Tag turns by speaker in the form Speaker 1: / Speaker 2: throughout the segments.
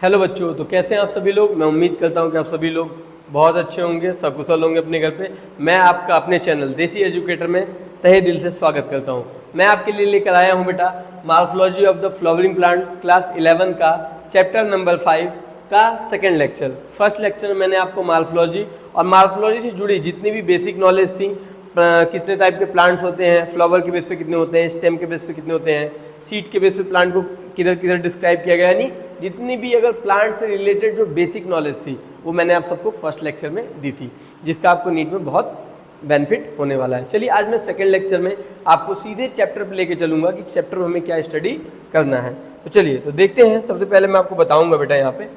Speaker 1: Hello बच्चों, तो कैसे हैं आप सभी लोग। मैं उम्मीद करता हूं कि आप सभी लोग बहुत अच्छे होंगे, सकुशल होंगे अपने घर पे। मैं आपका अपने चैनल देसी एजुकेटर में तहे दिल से स्वागत करता हूं। मैं आपके लिए लेकर आया हूं बेटा morphology of the flowering plant class 11 का चैप्टर नंबर 5 का सेकेंड लेक्चर। फर्स्ट लेक्चर में मैंने आपको मॉर्फोलॉजी और मॉर्फोलॉजी से जुड़ी जितनी भी बेसिक नॉलेज थी, कितने टाइप के प्लांट्स होते हैं, फ्लावर के बेस पे कितने होते हैं, स्टेम के बेस पे कितने होते हैं, सीड के बेस पे प्लांट को किधर किधर डिस्क्राइब किया गया, यानी जितनी भी अगर प्लांट से रिलेटेड जो बेसिक नॉलेज थी वो मैंने आप सबको फर्स्ट लेक्चर में दी थी, जिसका आपको नीट में बहुत बेनिफिट होने वाला है। चलिए आज मैं सेकंड लेक्चर में आपको सीधे चैप्टर पे लेके चलूंगा कि चैप्टर में हमें क्या स्टडी करना है। तो चलिए तो देखते हैं। सबसे पहले मैं आपको बताऊंगा बेटा यहाँ पे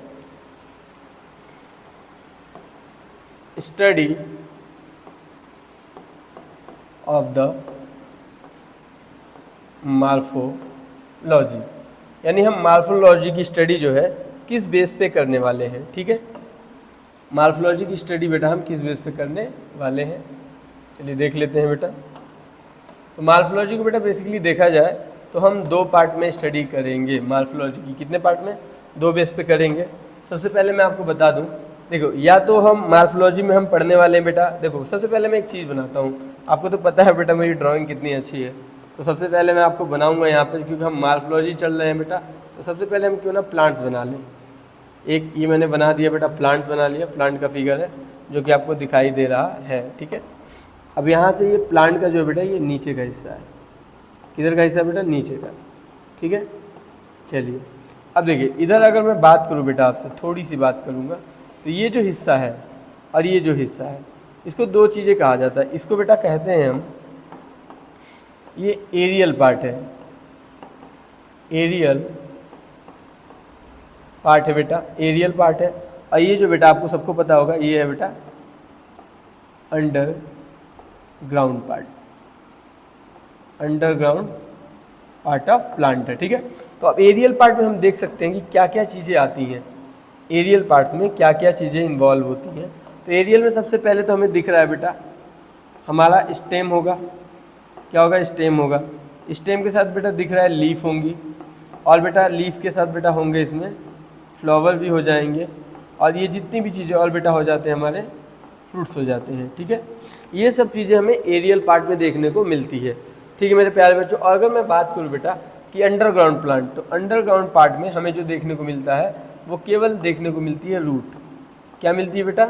Speaker 1: स्टडी ऑफ द मॉर्फोलॉजी, यानी हम मॉर्फोलॉजी की स्टडी जो है किस बेस पे करने वाले हैं। ठीक है, मॉर्फोलॉजी की स्टडी बेटा हम किस बेस पे करने वाले हैं, चलिए देख लेते हैं बेटा। तो मॉर्फोलॉजी को बेटा बेसिकली देखा जाए तो हम दो पार्ट में स्टडी करेंगे मॉर्फोलॉजी की। कितने पार्ट में? दो बेस पे करेंगे। सबसे पहले मैं आपको बता दूं, देखो या तो हम मॉर्फोलॉजी में हम पढ़ने वाले हैं बेटा, देखो सबसे पहले मैं एक चीज़ बनाता हूँ। आपको तो पता है बेटा मेरी ड्राइंग कितनी अच्छी है, तो सबसे पहले मैं आपको बनाऊंगा यहाँ पे, क्योंकि हम मॉर्फोलॉजी चल रहे हैं बेटा, तो सबसे पहले हम क्यों ना प्लांट्स बना लें। एक ये मैंने बना दिया बेटा, प्लांट्स बना लिया। प्लांट का फिगर है जो कि आपको दिखाई दे रहा है। ठीक है, अब यहाँ से ये प्लांट का जो है बेटा ये नीचे का हिस्सा है। किधर का हिस्सा बेटा? नीचे का। ठीक है, चलिए अब देखिए इधर अगर मैं बात करूँ बेटा, आपसे थोड़ी सी बात करूँगा, तो ये जो हिस्सा है और ये जो हिस्सा है, इसको दो चीज़ें कहा जाता है। इसको बेटा कहते हैं हम, ये एरियल पार्ट है, एरियल पार्ट है बेटा, एरियल पार्ट है। और ये जो बेटा आपको सबको पता होगा ये है बेटा underground part, underground part of plant है। ठीक है, तो अब एरियल पार्ट में हम देख सकते हैं कि क्या क्या चीज़ें आती हैं, एरियल पार्ट्स में क्या क्या चीज़ें इन्वॉल्व होती हैं। तो एरियल में सबसे पहले तो हमें दिख रहा है बेटा हमारा स्टेम होगा। क्या होगा? स्टेम होगा। स्टेम के साथ बेटा दिख रहा है लीफ होंगी, और बेटा लीफ के साथ बेटा होंगे इसमें फ्लावर भी हो जाएंगे, और ये जितनी भी चीज़ें और बेटा हो जाते हैं हमारे फ्रूट्स हो जाते हैं। ठीक है, ये सब चीज़ें हमें एरियल पार्ट में देखने को मिलती है। ठीक है मेरे प्यारे बच्चों, और अगर मैं बात करूँ बेटा कि अंडरग्राउंड प्लांट, तो अंडरग्राउंड पार्ट में हमें जो देखने को मिलता है वो केवल देखने को मिलती है रूट। क्या मिलती है बेटा?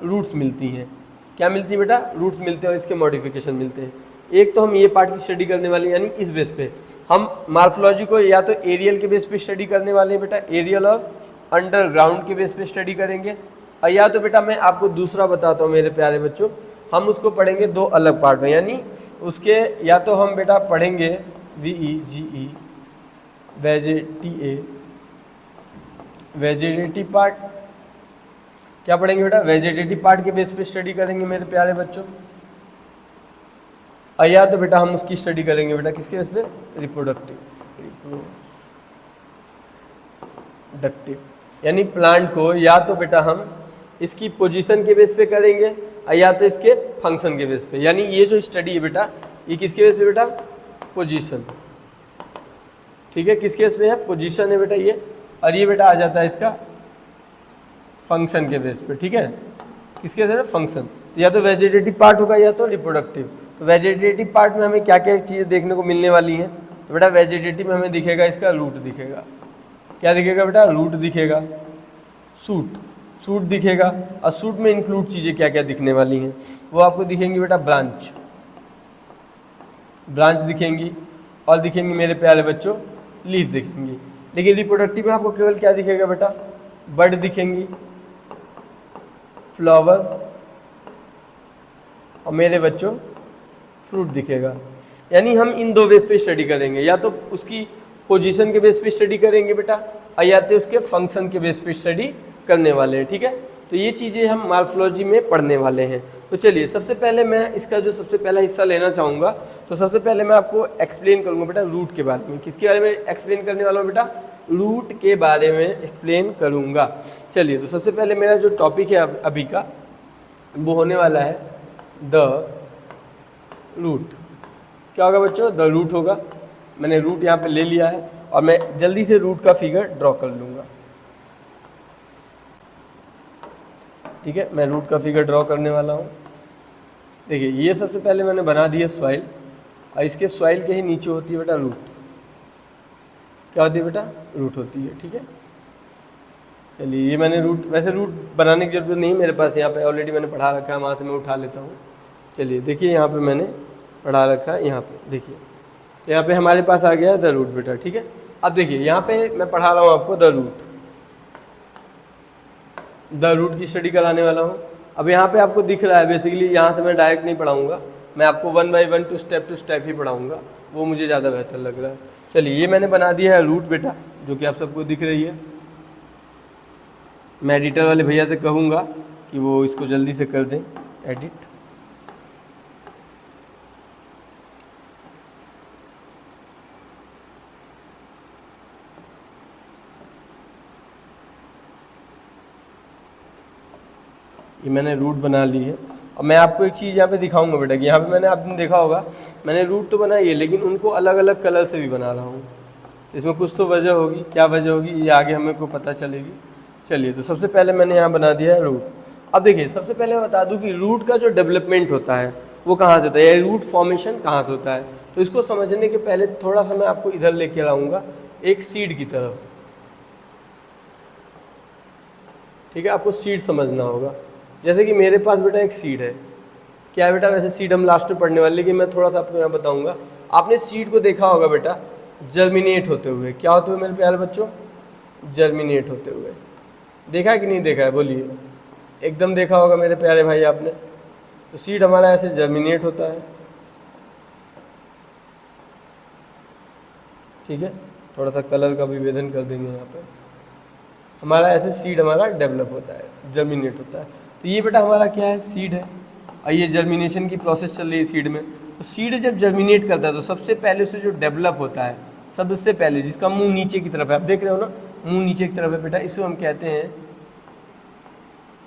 Speaker 1: रूट्स मिलती हैं। क्या मिलती है बेटा? रूट्स मिलते हैं और इसके मॉडिफिकेशन मिलते हैं। एक तो हम ये पार्ट की स्टडी करने वाले हैं, यानी इस बेस पे हम मॉर्फोलॉजी को या तो एरियल के बेस पे स्टडी करने वाले हैं बेटा, एरियल और अंडरग्राउंड के बेस पे स्टडी करेंगे, और या तो बेटा मैं आपको दूसरा बताता हूँ मेरे प्यारे बच्चों, हम उसको पढ़ेंगे दो अलग पार्ट में। यानी उसके या तो हम बेटा पढ़ेंगे VEGE वेजिटेटिव पार्ट। क्या पढ़ेंगे बेटा? वेजिटेटिव पार्ट के बेस पे स्टडी करेंगे मेरे प्यारे बच्चों, और या तो बेटा हम उसकी स्टडी करेंगे बेटा किसके बेस पे? रिप्रोडक्टिव, यानी प्लांट को या तो बेटा हम इसकी पोजीशन के बेस पे करेंगे और या तो इसके फंक्शन के बेस पे। यानी ये जो स्टडी है बेटा ये किसके बेस पे बेटा? पोजीशन। ठीक है, किसके बेस पे है? पोजीशन है बेटा ये, और ये बेटा आ जाता है इसका फंक्शन के बेस पे। ठीक है, किसके बेस पे? फंक्शन। तो या तो वेजिटेटिव पार्ट होगा या तो रिप्रोडक्टिव। तो वेजिटेटिव पार्ट में हमें क्या क्या चीज़ें देखने को मिलने वाली हैं? तो बेटा वेजिटेटिव में हमें दिखेगा इसका रूट दिखेगा। क्या दिखेगा बेटा? रूट दिखेगा, सूट दिखेगा, और सूट में इंक्लूड चीज़ें क्या क्या दिखने वाली हैं वो आपको दिखेंगी बेटा ब्रांच दिखेंगी, और दिखेंगी मेरे प्यारे बच्चों लीफ दिखेंगी। लेकिन रिप्रोडक्टिव में आपको केवल क्या दिखेगा बेटा? बड दिखेंगी, फ्लावर, और मेरे बच्चों फ्रूट दिखेगा। यानी हम इन दो बेस पे स्टडी करेंगे, या तो उसकी पोजीशन के बेस पे स्टडी करेंगे बेटा, और या तो उसके फंक्शन के बेस पे स्टडी करने वाले हैं। ठीक है, तो ये चीज़ें हम मॉर्फोलॉजी में पढ़ने वाले हैं। तो चलिए सबसे पहले मैं इसका जो सबसे पहला हिस्सा लेना चाहूँगा, तो सबसे पहले मैं आपको एक्सप्लेन करूँगा बेटा रूट के बारे में। किसके बारे में एक्सप्लेन करने वाला हूँ बेटा? रूट के बारे में एक्सप्लेन करूँगा। चलिए तो सबसे पहले मेरा जो टॉपिक है अभी का वो होने वाला है द रूट। क्या होगा बच्चों? द रूट होगा। मैंने रूट यहाँ पे ले लिया है और मैं जल्दी से रूट का फिगर ड्रॉ कर लूँगा। ठीक है, मैं रूट का फिगर ड्रॉ करने वाला हूँ। देखिए ये सबसे पहले मैंने बना दिया सॉइल, और इसके सॉइल के ही नीचे होती है बेटा रूट। क्या होती है बेटा? रूट होती है। ठीक है, चलिए ये मैंने रूट, वैसे रूट बनाने की जरूरत नहीं है मेरे पास, यहाँ पे ऑलरेडी मैंने पढ़ा रखा है, वहाँ से मैं उठा लेता हूँ। चलिए देखिए यहाँ पे मैंने पढ़ा रखा है, यहाँ पे देखिए यहाँ पे हमारे पास आ गया द रूट बेटा। ठीक है, अब देखिए यहाँ पे मैं पढ़ा रहा हूँ आपको द रूट की स्टडी कराने वाला हूँ। अब यहाँ पे आपको दिख रहा है, बेसिकली यहाँ से मैं डायरेक्ट नहीं पढ़ाऊँगा, मैं आपको 1 बाय 1 टू स्टेप ही पढ़ाऊँगा, वो मुझे ज़्यादा बेहतर लग रहा है। चलिए ये मैंने बना दिया है रूट बेटा, जो कि आप सबको दिख रही है। मैं एडिटर वाले भैया से कहूँगा कि वो इसको जल्दी से कर दें एडिट। ये मैंने रूट बना ली है। और मैं आपको एक चीज़ यहाँ पे दिखाऊंगा बेटा कि यहाँ पे मैंने, आपने देखा होगा मैंने रूट तो बनाई है, लेकिन उनको अलग अलग कलर से भी बना रहा हूँ। इसमें कुछ तो वजह होगी, क्या वजह होगी ये आगे हमें को पता चलेगी। चलिए तो सबसे पहले मैंने यहाँ बना दिया है रूट। अब देखिए सबसे पहले मैं बता दूँ कि रूट का जो डेवलपमेंट होता है वो कहाँ से होता है, या रूट फॉर्मेशन कहाँ से होता है। तो इसको समझने के पहले थोड़ा सा मैं आपको इधर लेके आऊँगा एक सीड की तरफ। ठीक है, आपको सीड समझना होगा। जैसे कि मेरे पास बेटा एक सीड है, क्या है बेटा? वैसे सीड हम लास्ट में पढ़ने वाले, लेकिन मैं थोड़ा सा आपको यहाँ बताऊंगा। आपने सीड को देखा होगा बेटा जर्मिनेट होते हुए। क्या होते हुए मेरे प्यारे बच्चों? जर्मिनेट होते हुए। देखा है कि नहीं देखा है? बोलिए। एकदम देखा होगा मेरे प्यारे भाई आपने। तो सीड हमारा ऐसे जर्मिनेट होता है। ठीक है, थोड़ा सा कलर का विभेदन कर देंगे यहाँ पे। हमारा ऐसे सीड हमारा डेवलप होता है, जर्मिनेट होता है। तो ये बेटा हमारा क्या है? सीड है। और ये जर्मिनेशन की प्रोसेस चल रही है सीड में। तो सीड जब जर्मिनेट करता है तो सबसे पहले से जो डेवलप होता है, सबसे पहले जिसका मुंह नीचे की तरफ है, आप देख रहे हो ना, मुंह नीचे की तरफ है बेटा, इसको हम कहते हैं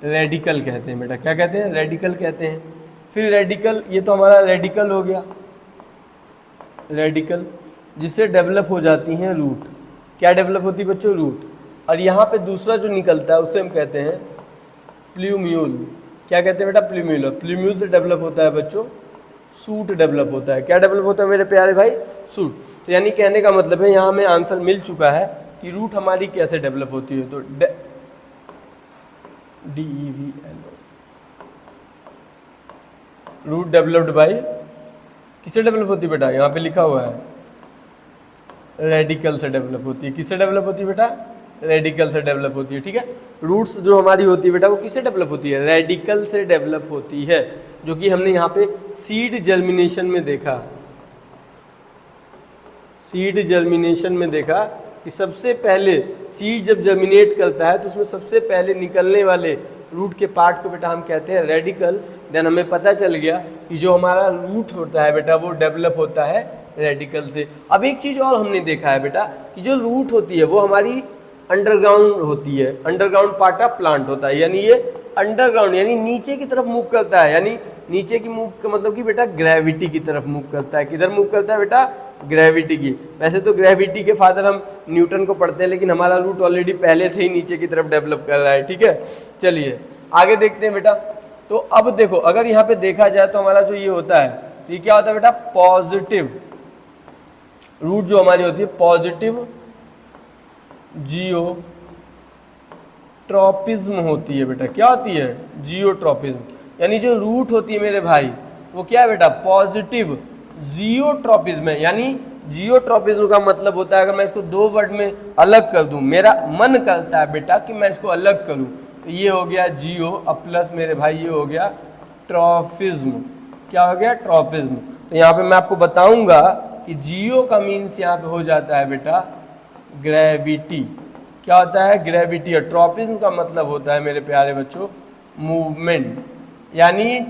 Speaker 1: रेडिकल कहते हैं बेटा। क्या कहते हैं? रेडिकल कहते हैं। फिर रेडिकल, ये तो हमारा रेडिकल हो गया, रेडिकल, जिससे डेवलप हो जाती हैं रूट। क्या डेवलप होती है बच्चों? रूट। और यहाँ पे दूसरा जो निकलता है उसे हम कहते हैं प्ल्यूम्यूल। क्या कहते हैं बेटा? प्ल्यूम्यूल। और प्ल्यूम्यूल से डेवलप होता है बच्चों सूट डेवलप होता है। क्या डेवलप होता है मेरे प्यारे भाई? सूट। तो यानी कहने का मतलब है यहाँ हमें आंसर मिल चुका है कि रूट हमारी कैसे डेवलप होती है। तो DEVLO, रूट डेवलप्ड बाय, किससे डेवलप होती है बेटा? यहाँ पे लिखा हुआ है रेडिकल से डेवलप होती है। किससे डेवलप होती है बेटा? रेडिकल से डेवलप होती है। ठीक है, रूट्स जो हमारी होती है बेटा वो किससे डेवलप होती है? रेडिकल से डेवलप होती है, जो कि हमने यहाँ पे सीड जर्मिनेशन में देखा। सीड जर्मिनेशन में देखा कि सबसे पहले सीड जब जर्मिनेट करता है तो उसमें सबसे पहले निकलने वाले रूट के पार्ट को बेटा हम कहते हैं रेडिकल। देन हमें पता चल गया कि जो हमारा रूट होता है बेटा वो डेवलप होता है रेडिकल से। अब एक चीज़ और हमने देखा है बेटा कि जो रूट होती है वो हमारी अंडरग्राउंड होती है, अंडरग्राउंड पार्ट ऑफ प्लांट होता है। यानी ये अंडरग्राउंड यानी नीचे की तरफ मूव करता है। यानी नीचे की मूव का मतलब कि बेटा ग्रेविटी की तरफ मूव करता है। किधर मूव करता है बेटा? ग्रेविटी की। वैसे तो ग्रेविटी के फादर हम न्यूटन को पढ़ते हैं, लेकिन हमारा रूट ऑलरेडी पहले से ही नीचे की तरफ डेवलप कर रहा है। ठीक है, चलिए आगे देखते हैं बेटा। तो अब देखो, अगर यहाँ पे देखा जाए तो हमारा जो ये होता है, तो ये क्या होता है बेटा? पॉजिटिव रूट जो हमारी होती है, पॉजिटिव जियोट्रॉपिज्म होती है बेटा। क्या होती है? जियोट्रॉपिज्म। यानी जो रूट होती है मेरे भाई वो क्या है बेटा? पॉजिटिव जियोट्रॉपिज्म है। यानी जियोट्रॉपिज्म का मतलब होता है, अगर मैं इसको दो वर्ड में अलग कर दूं, मेरा मन करता है बेटा कि मैं इसको अलग करूं, तो ये हो गया जियो, अब प्लस मेरे भाई ये हो गया ट्रॉपिज्म। क्या हो गया? ट्रॉपिज्म। तो यहाँ पे मैं आपको बताऊंगा कि जियो का मीन्स यहाँ पे हो जाता है बेटा ग्रेविटी। क्या होता है? ग्रेविटी। और ट्रॉपिज्म का मतलब होता है मेरे प्यारे बच्चों मूवमेंट। यानी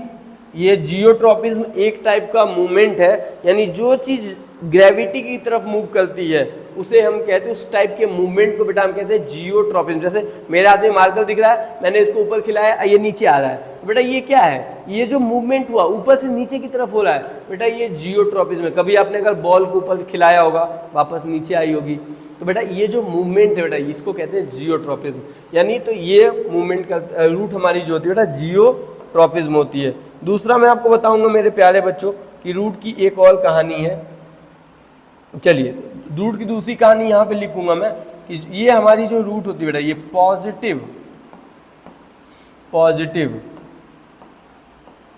Speaker 1: ये जियोट्रॉपिज्म एक टाइप का मूवमेंट है। यानी जो चीज़ ग्रेविटी की तरफ मूव करती है उसे हम कहते हैं, उस टाइप के मूवमेंट को बेटा हम कहते हैं जियोट्रॉपिज्म। जैसे मेरे हाथ में मार्कर दिख रहा है, मैंने इसको ऊपर खिलाया, ये नीचे आ रहा है, बेटा ये क्या है? ये जो मूवमेंट हुआ ऊपर से नीचे की तरफ हो रहा है बेटा, ये जियोट्रॉपिज्म है। कभी आपने अगर बॉल को ऊपर खिलाया होगा, वापस नीचे आई होगी, तो बेटा ये जो मूवमेंट है बेटा इसको कहते हैं जियोट्रॉपिज्म, यानी तो ये मूवमेंट का रूट हमारी जो होती है बेटा जियोट्रॉपिज्म होती है। दूसरा मैं आपको बताऊंगा मेरे प्यारे बच्चों कि रूट की एक और कहानी है। चलिए रूट की दूसरी कहानी यहाँ पे लिखूंगा मैं कि ये हमारी जो रूट होती है बेटा ये पॉजिटिव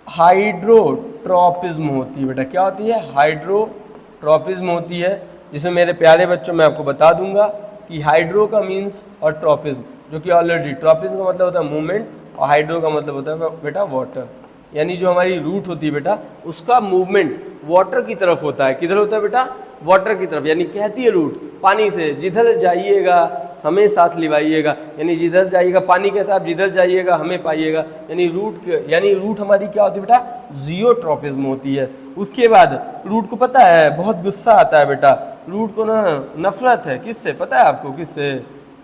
Speaker 1: हाइड्रोट्रॉपिज्म होती है बेटा। क्या होती है? हाइड्रोट्रॉपिज्म होती है, जिसमें मेरे प्यारे बच्चों मैं आपको बता दूंगा कि हाइड्रो का मीन्स और ट्रॉपिज्म, जो कि ऑलरेडी ट्रॉपिज्म का मतलब होता है मूवमेंट और हाइड्रो का मतलब होता है बेटा वाटर, यानी जो हमारी रूट होती है बेटा उसका मूवमेंट वाटर की तरफ होता है। किधर होता है बेटा? वाटर की तरफ, यानी कहती है रूट पानी से जिधर जाइएगा हमें साथ लिवाइएगा, यानी जिधर जाइएगा पानी कहता है आप जिधर जाइएगा हमें पाइएगा, यानी रूट हमारी क्या होती है बेटा? जियोट्रॉपिज्म होती है। उसके बाद रूट को पता है बहुत गुस्सा आता है बेटा, रूट को ना नफरत है, किससे पता है आपको? किससे?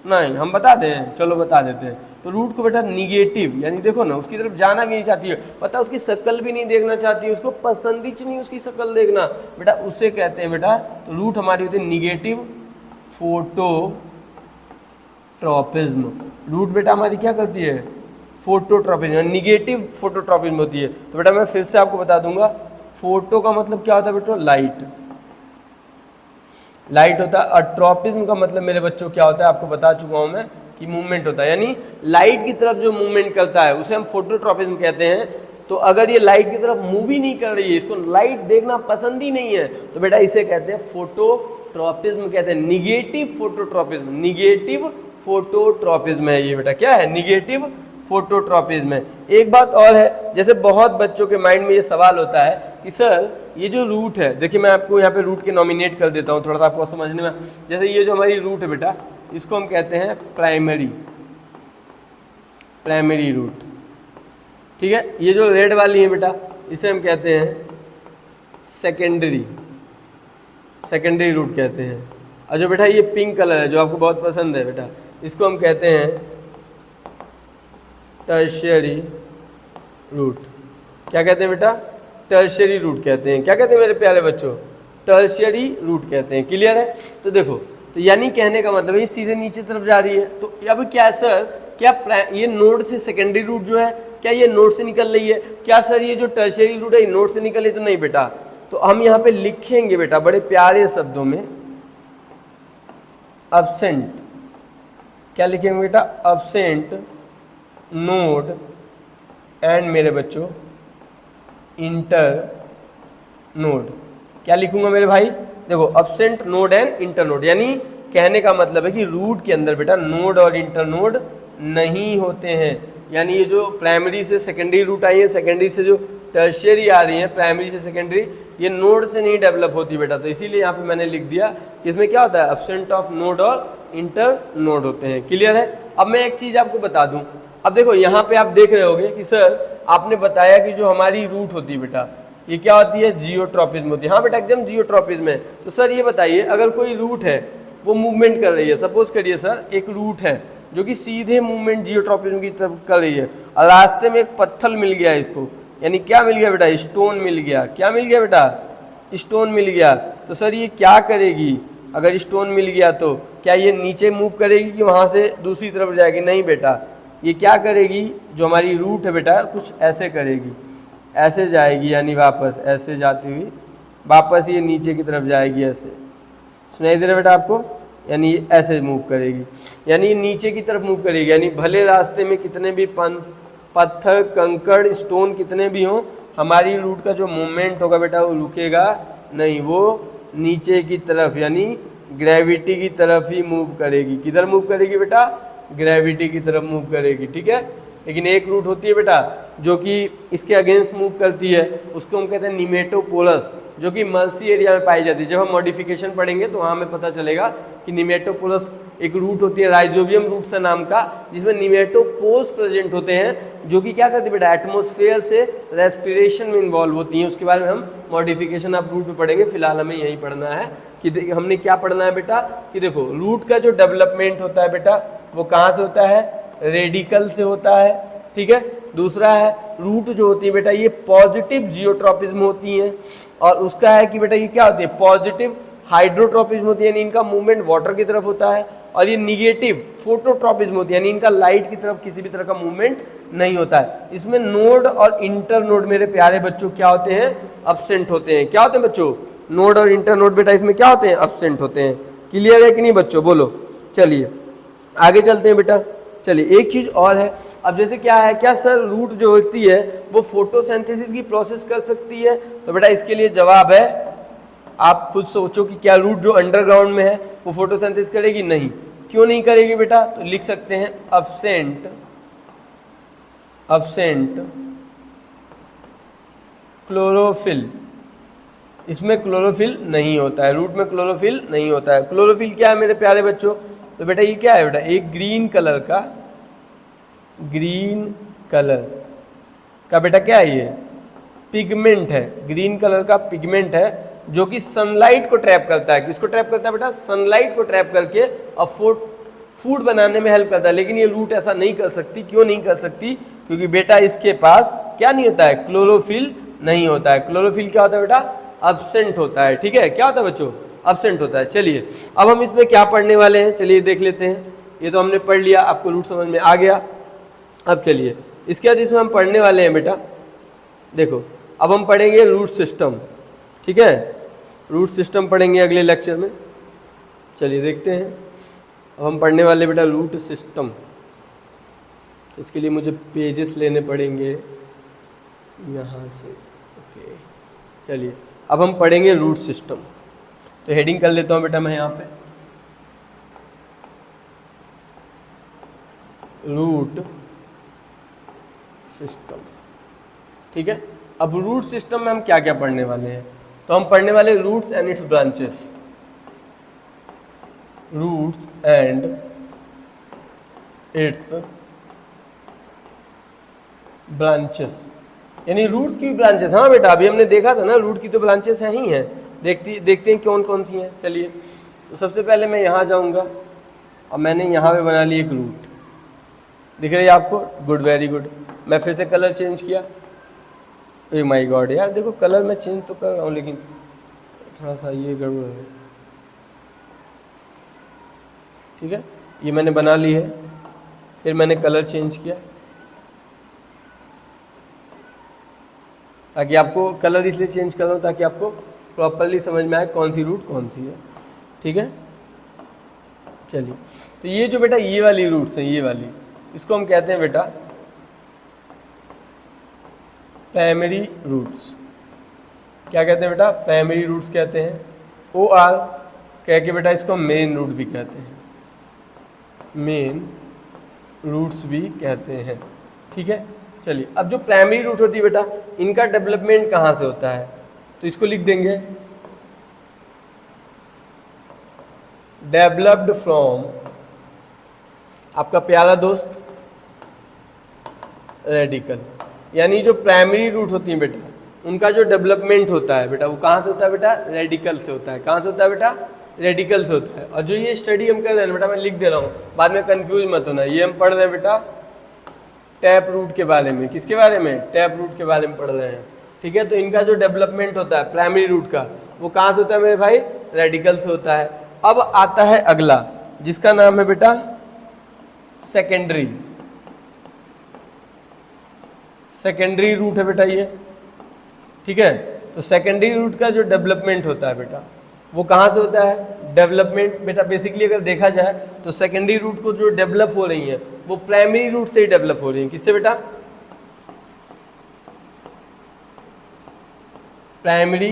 Speaker 1: नहीं, हम बता दें, चलो बता देते हैं। तो रूट को बेटा निगेटिव, यानी देखो ना उसकी तरफ जाना भी नहीं चाहती है, पता उसकी शक्ल भी नहीं देखना चाहती है, उसको पसंद ही नहीं उसकी शक्ल देखना बेटा, उसे कहते हैं बेटा। तो रूट हमारी होती है निगेटिव फोटोट्रॉपिज्म। रूट बेटा हमारी क्या करती है? फोटोट्रॉपिज्म, निगेटिव फोटोट्रॉपिज्म होती है। तो बेटा मैं फिर से आपको बता दूंगा, फोटो का मतलब क्या होता है बेटा? लाइट होता है, और ट्रॉपिज्म का मतलब मेरे बच्चों क्या होता है आपको बता चुका हूं मैं कि मूवमेंट होता है, यानी लाइट की तरफ जो मूवमेंट करता है उसे हम फोटोट्रॉपिज्म कहते हैं। तो अगर ये लाइट की तरफ मूव ही नहीं कर रही है, इसको लाइट देखना पसंद ही नहीं है, तो बेटा इसे कहते हैं फोटोट्रॉपिज्म, कहते हैं निगेटिव फोटोट्रॉपिज्म है ये बेटा। क्या है? निगेटिव फोटोट्रॉपिज्म है। एक बात और है, जैसे बहुत बच्चों के माइंड में ये सवाल होता है कि सर ये जो रूट है, देखिए मैं आपको यहाँ पे रूट के नॉमिनेट कर देता हूँ थोड़ा सा आपको समझने में। जैसे ये जो हमारी रूट है बेटा इसको हम कहते हैं प्राइमरी रूट, ठीक है। ये जो रेड वाली है बेटा इसे हम कहते हैं सेकेंडरी रूट कहते हैं। और जो बेटा ये पिंक कलर है जो आपको बहुत पसंद है बेटा, इसको हम कहते हैं टर्शियरी रूट। क्या कहते हैं बेटा? टर्शियरी रूट कहते हैं। क्या कहते हैं मेरे प्यारे बच्चों? टर्शियरी रूट कहते हैं। क्लियर है? तो देखो, तो यानी कहने का मतलब ये सीधे नीचे तरफ जा रही है। तो अब क्या सर, क्या ये नोड से सेकेंडरी रूट जो है क्या ये नोड से निकल रही है? क्या सर ये जो टर्शियरी रूट है ये नोड से निकल रही? तो नहीं बेटा। तो हम यहाँ पे लिखेंगे बेटा बड़े प्यारे शब्दों में अब्सेंट। क्या लिखेंगे बेटा? अब्सेंट नोड एंड मेरे बच्चों इंटर नोड। क्या लिखूंगा मेरे भाई? देखो absent node and inter node, यानी कहने का मतलब है कि रूट के अंदर बेटा नोड और इंटर नोड नहीं होते हैं। यानी ये जो प्राइमरी से सेकेंडरी रूट आई है, सेकेंडरी से जो टर्शियरी आ रही है, प्राइमरी से सेकेंडरी, ये नोड से नहीं डेवलप होती बेटा। तो इसीलिए यहाँ पे मैंने लिख दिया कि इसमें क्या होता है? अब्सेंट ऑफ नोड और इंटर नोड होते हैं। क्लियर है? अब मैं एक चीज़ आपको बता दूं। अब देखो यहाँ पे आप देख रहे होगे कि सर आपने बताया कि जो हमारी रूट होती है बेटा ये क्या होती है? जियोट्रॉपिज्म होती है। हाँ बेटा एकदम जियोट्रॉपिज्म है। तो सर ये बताइए, अगर कोई रूट है वो मूवमेंट कर रही है, सपोज करिए सर एक रूट है जो कि सीधे मूवमेंट जियोट्रॉपिज्म की तरफ कर रही है, और रास्ते में एक पत्थर मिल गया इसको, यानी क्या मिल गया बेटा? स्टोन मिल गया। क्या मिल गया बेटा? स्टोन मिल गया। तो सर ये क्या करेगी? अगर स्टोन मिल गया तो क्या ये नीचे मूव करेगी कि वहाँ से दूसरी तरफ जाएगी? नहीं बेटा, ये क्या करेगी? जो हमारी रूट है बेटा कुछ ऐसे करेगी, ऐसे जाएगी, यानी वापस ऐसे जाती हुई वापस ये नीचे की तरफ जाएगी, ऐसे। सुनाई दे रहा बेटा आपको? यानी ये ऐसे मूव करेगी, यानी नीचे की तरफ मूव करेगी। यानी भले रास्ते में कितने भी पत्थर कंकड़ स्टोन कितने भी हों, हमारी रूट का जो मूवमेंट होगा बेटा वो रुकेगा नहीं, वो नीचे की तरफ यानी ग्रेविटी की तरफ ही मूव करेगी। किधर मूव करेगी बेटा? ग्रेविटी की तरफ मूव करेगी। ठीक है। लेकिन एक रूट होती है बेटा जो कि इसके अगेंस्ट मूव करती है, उसको हम कहते हैं निमेटोपोलस, जो कि मर्सी एरिया में पाई जाती है। जब हम मॉडिफिकेशन पढ़ेंगे तो वहाँ हमें पता चलेगा कि निमेटोपोलस एक रूट होती है राइजोबियम रूट से नाम का, जिसमें निमेटोपोल्स प्रेजेंट होते हैं, जो कि क्या करती है बेटा? एटमॉस्फेयर से रेस्पिरेशन में इन्वॉल्व होती हैं। उसके बारे में हम मॉडिफिकेशन ऑफ रूट में पढ़ेंगे। फिलहाल हमें यही पढ़ना है कि हमने क्या पढ़ना है बेटा कि देखो रूट का जो डेवलपमेंट होता है बेटा वो कहाँ से होता है? रेडिकल से होता है। ठीक है। दूसरा है रूट जो होती है बेटा ये पॉजिटिव जियोट्रॉपिज्म होती हैं, और उसका है कि बेटा ये क्या होती है? पॉजिटिव हाइड्रोट्रोपिज्म होती है, यानी इनका मूवमेंट वाटर की तरफ होता है, और ये निगेटिव फोटोट्रोपिज्म होती है, यानी इनका लाइट की तरफ किसी भी तरह का मूवमेंट नहीं होता है। इसमें नोड और इंटर नोड मेरे प्यारे बच्चों क्या होते हैं, एब्सेंट होते हैं। क्या होते हैं बच्चों, नोड और इंटर नोड बेटा इसमें क्या होते हैं, एब्सेंट होते हैं। क्लियर है कि नहीं बच्चों, बोलो। चलिए आगे चलते हैं बेटा। चलिए एक चीज और है, अब जैसे क्या है, क्या सर रूट जो होती है वो फोटोसिंथेसिस की प्रोसेस कर सकती है? तो बेटा इसके लिए जवाब है, आप खुद सोचो कि क्या रूट जो अंडरग्राउंड में है वो फोटोसिंथेसिस करेगी? नहीं। क्यों नहीं करेगी बेटा? तो लिख सकते हैं एब्सेंट क्लोरोफिल। इसमें क्लोरोफिल नहीं होता है, रूट में क्लोरोफिल नहीं होता है। क्लोरोफिल क्या है मेरे प्यारे बच्चों? तो बेटा ये क्या है बेटा, एक ग्रीन कलर का बेटा क्या है, ये पिगमेंट है, ग्रीन कलर का पिगमेंट है जो कि सनलाइट को ट्रैप करता है। किसको ट्रैप करता है बेटा? सनलाइट को ट्रैप करके और फूड बनाने में हेल्प करता है। लेकिन ये रूट ऐसा नहीं कर सकती। क्यों नहीं कर सकती? क्योंकि बेटा इसके पास क्या नहीं होता है, क्लोरोफिल नहीं होता है। क्लोरोफिल क्या होता है बेटा? एब्सेंट होता है। ठीक है, क्या होता है बच्चों? एब्सेंट होता है। चलिए अब हम इसमें क्या पढ़ने वाले हैं, चलिए देख लेते हैं। ये तो हमने पढ़ लिया, आपको रूट समझ में आ गया। अब चलिए इसके बाद इसमें हम पढ़ने वाले हैं बेटा, देखो अब हम पढ़ेंगे रूट सिस्टम। ठीक है, रूट सिस्टम पढ़ेंगे अगले लेक्चर में। चलिए देखते हैं, अब हम पढ़ने वाले बेटा रूट सिस्टम। इसके लिए मुझे पेजेस लेने पड़ेंगे यहाँ से। ओके चलिए अब हम पढ़ेंगे रूट सिस्टम। तो हेडिंग कर लेता हूँ बेटा मैं यहाँ पे, रूट सिस्टम। ठीक है, अब रूट सिस्टम में हम क्या क्या पढ़ने वाले हैं? तो हम पढ़ने वाले roots and its branches. Roots and its branches, यानी रूट्स की ब्रांचेस। हाँ बेटा अभी हमने देखा था ना, रूट की तो ब्रांचेस हैं ही हैं। देखते हैं कौन कौन सी हैं। चलिए तो सबसे पहले मैं यहाँ जाऊँगा और मैंने यहाँ पे बना ली एक रूट, दिख रही है आपको? Good, very good. मैं फिर से कलर चेंज किया। ए माय गॉड यार, देखो कलर मैं चेंज तो कर रहा हूँ लेकिन थोड़ा सा ये गड़बड़ है। ठीक है, ये मैंने बना ली है, फिर मैंने कलर चेंज किया ताकि आपको, कलर इसलिए चेंज कर रहा हूँ ताकि आपको प्रॉपरली समझ में आए कौन सी रूट कौन सी है। ठीक है, चलिए तो ये जो बेटा ये वाली रूट्स हैं, ये वाली, इसको हम कहते हैं बेटा प्राइमरी रूट्स। क्या कहते हैं बेटा? प्राइमरी रूट्स कहते हैं। OR कह के बेटा इसको मेन रूट भी कहते हैं, मेन रूट्स भी कहते हैं। ठीक है, चलिए अब जो प्राइमरी रूट होती है बेटा, इनका डेवलपमेंट कहाँ से होता है? तो इसको लिख देंगे डेवलप्ड फ्रॉम आपका प्यारा दोस्त रेडिकल। यानी जो प्राइमरी रूट होती है बेटा, उनका जो डेवलपमेंट होता है बेटा वो कहाँ से होता है बेटा? रेडिकल से होता है। कहाँ से होता है बेटा? रेडिकल से होता है। और जो ये स्टडी हम कर रहे हैं बेटा, मैं लिख दे रहा हूँ, बाद में कंफ्यूज मत होना। ये हम पढ़ रहे हैं बेटा टैप रूट के बारे में। किसके बारे में? टैप रूट के बारे में पढ़ रहे हैं। ठीक है, तो इनका जो डेवलपमेंट होता है प्राइमरी रूट का, वो कहाँ से होता है मेरे भाई? रेडिकल से होता है। अब आता है अगला, जिसका नाम है बेटा सेकेंडरी। सेकेंडरी रूट है बेटा ये। ठीक है, तो सेकेंडरी रूट का जो डेवलपमेंट होता है बेटा, वो कहाँ से होता है? डेवलपमेंट बेटा बेसिकली अगर देखा जाए तो सेकेंडरी रूट को जो डेवलप हो रही है वो प्राइमरी रूट से ही डेवलप हो रही है। किससे बेटा? प्राइमरी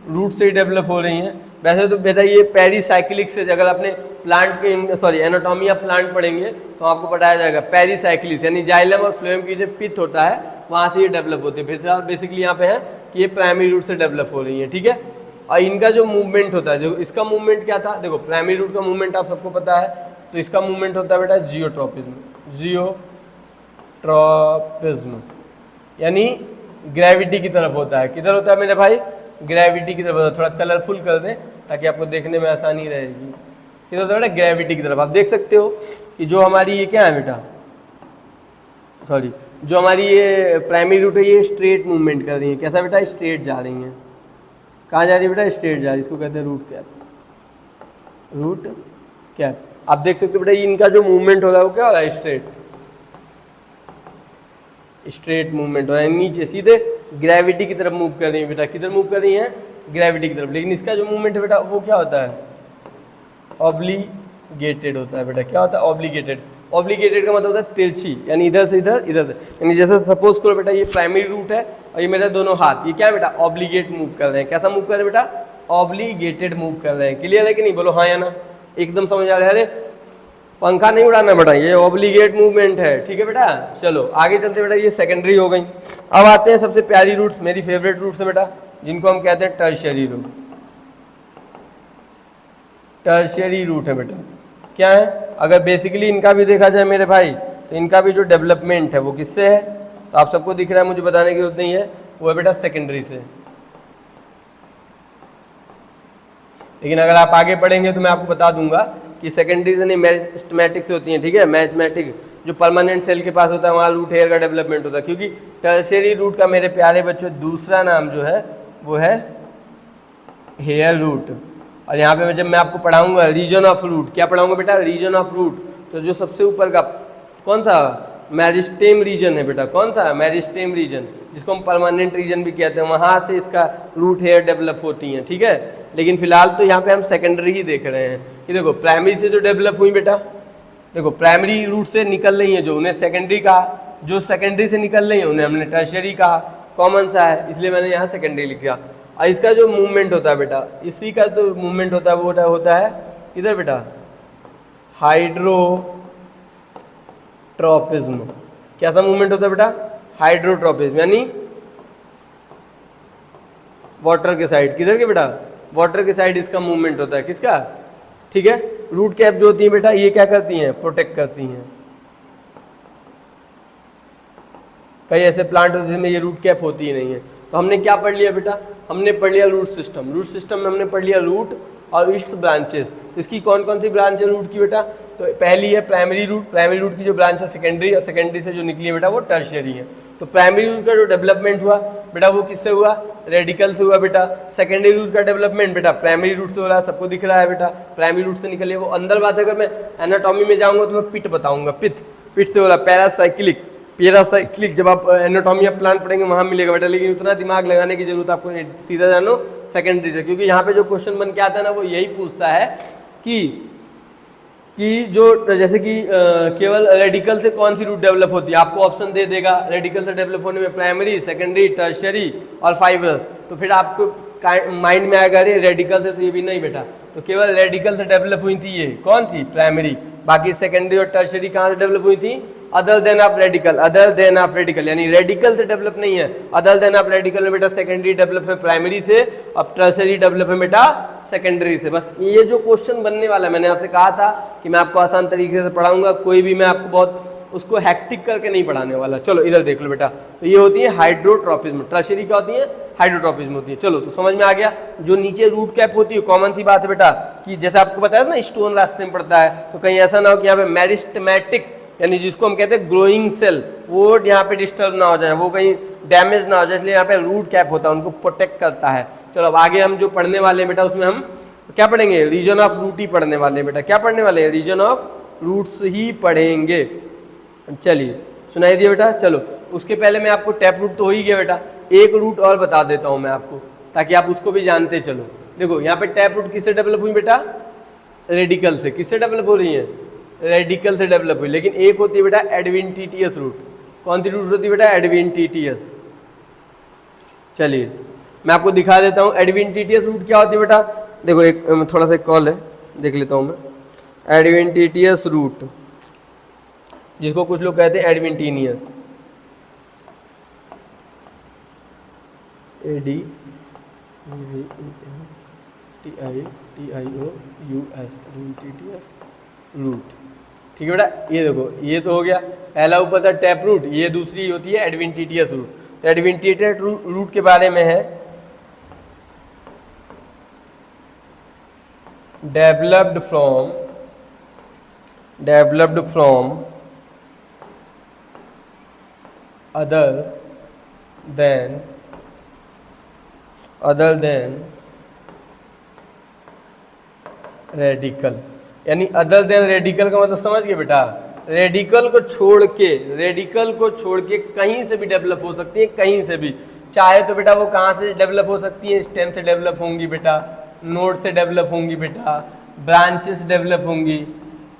Speaker 1: रूट से ही डेवलप हो रही हैं। वैसे तो बेटा ये पेरीसाइक्लिक से, अगर अपने प्लांट के एनाटॉमी ऑफ प्लांट पढ़ेंगे तो आपको बताया जाएगा पेरीसाइक्लिस, यानी जाइलम और फ्लोएम की जो पित्त होता है वहाँ से ये डेवलप होती है। फिर बेसिकली यहाँ पे है कि ये प्राइमरी रूट से डेवलप हो रही है। ठीक है, और इनका जो मूवमेंट होता है, जो इसका मूवमेंट क्या था? देखो प्राइमरी रूट का मूवमेंट आप सबको पता है, तो इसका मूवमेंट होता है बेटा जियोट्रॉपिज्म। जियोट्रॉपिज्म यानी ग्रेविटी की तरफ होता है। किधर होता है मेरे भाई? ग्रेविटी की तरफ होता है। थोड़ा कलरफुल कर दें ताकि आपको देखने में आसानी रहेगी। किधर होता है बेटा? ग्रेविटी की तरफ। आप देख सकते हो कि जो हमारी ये क्या है बेटा, जो हमारी ये प्राइमरी रूट है ये स्ट्रेट मूवमेंट कर रही है। कैसा बेटा? स्ट्रेट जा रही हैं। कहाँ जा रही है बेटा? स्ट्रेट जा रही है। इसको कहते हैं रूट कैप। Root cap. आप देख सकते हो बेटा ये इनका जो मूवमेंट हो रहा है वो क्या हो रहा है, स्ट्रेट मूवमेंट हो रहा है, नीचे सीधे ग्रेविटी की तरफ मूव कर रही है बेटा। किधर मूव कर रही है, ग्रेविटी की तरफ। लेकिन इसका जो मूवमेंट है बेटा वो क्या होता है, ऑब्लिगेटेड होता है बेटा। क्या होता है, ऑब्लिगेटेड। ऑब्लिगेटेड का मतलब होता है तिरछी, यानी इधर से इधर, इधर से, यानी जैसे सपोज करो बेटा ये प्राइमरी रूट है और ये मेरा दोनों हाथ, ये क्या है बेटा, ऑब्लिगेट मूव कर रहे हैं। कैसा मूव कर रहे हैं बेटा, ऑब्लिगेटेड मूव कर रहे हैं। क्लियर है कि नहीं, बोलो हाँ या ना, एकदम समझ आ रहा है। अरे पंखा नहीं उड़ाना बेटा, ये ऑब्लिगेट मूवमेंट है, ठीक है बेटा। चलो आगे चलते बेटा, ये सेकेंडरी हो गई। अब आते हैं सबसे प्यारी रूट्स, मेरी फेवरेट रूट्स है बेटा, जिनको हम कहते हैं टर्शियरी रूट। टर्शियरी रूट है बेटा, क्या है, अगर बेसिकली इनका भी देखा जाए मेरे भाई, तो इनका भी जो डेवलपमेंट है वो किससे है, तो आप सबको दिख रहा है, मुझे बताने की जरूरत नहीं है, वो है बेटा सेकेंडरी से। लेकिन अगर आप आगे पढ़ेंगे तो मैं आपको बता दूंगा कि सेकेंडरी से नहीं, मैरिस्टेमेटिक से होती है, ठीक है। मैरिस्टेमेटिक जो परमानेंट सेल के पास होता है वहाँ रूट हेयर का डेवलपमेंट होता है, क्योंकि टर्शियरी रूट का मेरे प्यारे बच्चों दूसरा नाम जो है वो है हेयर रूट। और यहाँ पे जब मैं आपको पढ़ाऊंगा रीजन ऑफ रूट, क्या पढ़ाऊंगा बेटा, रीजन ऑफ रूट, तो जो सबसे ऊपर का कौन सा मेरिस्टेम रीजन है बेटा, कौन सा मेरिस्टेम रीजन, जिसको हम परमानेंट रीजन भी कहते हैं, वहाँ से इसका रूट हेयर डेवलप होती हैं, ठीक है। लेकिन फिलहाल तो यहाँ पे हम सेकेंडरी ही देख रहे हैं कि देखो प्राइमरी से जो डेवलप हुई बेटा, देखो प्राइमरी रूट से निकल रही हैं जो, उन्हें सेकेंडरी कहा, जो सेकेंडरी से निकल रही हैं उन्हें हमने टर्शियरी कहा। कॉमन सा है इसलिए मैंने यहाँ सेकेंडरी लिखा। और इसका जो मूवमेंट होता है बेटा, इसी का जो मूवमेंट होता है वो होता है इधर बेटा, हाइड्रोट्रोपिज्म। कैसा मूवमेंट होता है बेटा, हाइड्रोट्रोपिज्म, यानी वाटर के साइड, किधर के बेटा, वाटर के साइड इसका मूवमेंट होता है, किसका, ठीक है। रूट कैप जो होती है बेटा ये क्या करती हैं, प्रोटेक्ट करती हैं। कई ऐसे प्लांट होते हैं जिसमें ये रूट कैप होती ही नहीं है। तो हमने क्या पढ़ लिया बेटा, हमने पढ़ लिया रूट सिस्टम। रूट सिस्टम में हमने पढ़ लिया रूट और इट्स ब्रांचेस। तो इसकी कौन कौन सी ब्रांच है रूट की बेटा, तो पहली है प्राइमरी रूट। प्राइमरी रूट की जो ब्रांच है सेकेंडरी, और सेकेंडरी से जो निकली है बेटा वो टर्शियरी है। तो प्राइमरी रूट का जो डेवलपमेंट हुआ बेटा वो किससे हुआ, रेडिकल से हुआ बेटा। सेकेंडरी रूट का डेवलपमेंट बेटा प्राइमरी रूट से हो रहा है, सबको दिख रहा है बेटा, प्राइमरी रूट से निकली है वो। अंदर बात अगर मैं एनाटॉमी में जाऊंगा तो मैं पिट बताऊंगा, पिट से हो रहा है, पैरासाइक्लिक जब आप एनाटॉमी ऑफ प्लांट पढ़ेंगे वहाँ मिलेगा बेटा। लेकिन उतना दिमाग लगाने की जरूरत आपको, सीधा जानो सेकेंडरी से, क्योंकि यहाँ पे जो क्वेश्चन बन के आता है ना वो यही पूछता है कि जो जैसे कि केवल रेडिकल से कौन सी रूट डेवलप होती है, आपको ऑप्शन दे देगा रेडिकल से डेवलप होने में प्राइमरी, सेकेंडरी, टर्शियरी और फाइब्रस। तो फिर आपको माइंड में आएगा अरे रेडिकल से, तो ये भी नहीं बेटा, तो केवल रेडिकल से डेवलप हुई थी, ये कौन थी, प्राइमरी। बाकी सेकेंडरी और टर्शियरी कहाँ से डेवलप हुई थी, अदर देन ऑफ रेडिकल, यानी रेडिकल से डेवलप नहीं है, अदर देन ऑफ रेडिकल में बेटा सेकेंडरी डेवलप है प्राइमरी से, अब टर्शियरी डेवलप है बेटा सेकेंडरी से। बस ये जो क्वेश्चन बनने वाला है, मैंने आपसे कहा था कि मैं आपको आसान तरीके से पढ़ाऊंगा, कोई भी मैं आपको बहुत उसको हैक्टिक करके नहीं पढ़ाने वाला। चलो इधर देख लो बेटा, तो ये होती है हाइड्रोट्रोपिज्म, टर्शियरी क्या होती है, हाइड्रोट्रोपिज्म होती है। चलो तो समझ में आ गया। जो नीचे रूट कैप होती है कॉमन सी बात है बेटा, कि जैसे आपको बताया ना स्टोन रास्ते में पड़ता है, तो कहीं ऐसा ना हो कि यहाँ पे मेरिस्टेमेटिक, यानी जिसको हम कहते हैं ग्रोइंग सेल, वो यहाँ पे डिस्टर्ब ना हो जाए, वो कहीं डैमेज ना हो जाए, इसलिए यहाँ पे रूट कैप होता है, उनको प्रोटेक्ट करता है। चलो अब आगे हम जो पढ़ने वाले हैं बेटा, उसमें हम क्या पढ़ेंगे, रीजन ऑफ रूट ही पढ़ने वाले हैं बेटा। क्या पढ़ने वाले हैं, रीजन ऑफ रूट्स ही पढ़ेंगे। चलिए सुनाई दिया बेटा। चलो उसके पहले मैं आपको टैप रूट तो हो ही गया बेटा, एक रूट और बता देता हूँ मैं आपको, ताकि आप उसको भी जानते चलो। देखो यहाँ पे टैप रूट किससे डेवलप हुई बेटा, रेडिकल से। किससे डेवलप हो रही है, रेडिकल से डेवलप हुई। लेकिन एक होती है बेटा एडवेंटिटियस रूट। कौन सी रूट होती है बेटा, एडवेंटिटियस। चलिए मैं आपको दिखा देता हूँ एडवेंटिटियस रूट क्या होती है बेटा। देखो एक थोड़ा सा कॉल है, देख लेता हूँ मैं। एडवेंटिटियस रूट, जिसको कुछ लोग कहते हैं एडवेंटिनियस, ADVENTITIOUS, एडवेंटिटियस रूट। ठीक है बेटा, ये देखो ये तो हो गया पहला ऊपर था टैप रूट, ये दूसरी होती है एडवेंटिटियस रूट। तो एडवेंटिटियस रूट के बारे में है, developed from other than radical, यानी अदर देन रेडिकल का मतलब समझ गए बेटा, रेडिकल को छोड़ के कहीं से भी डेवलप हो सकती है, कहीं से भी। चाहे तो बेटा वो कहाँ से डेवलप हो सकती है, स्टेम से डेवलप होंगी बेटा, नोड से डेवलप होंगी बेटा, ब्रांचेस डेवलप होंगी,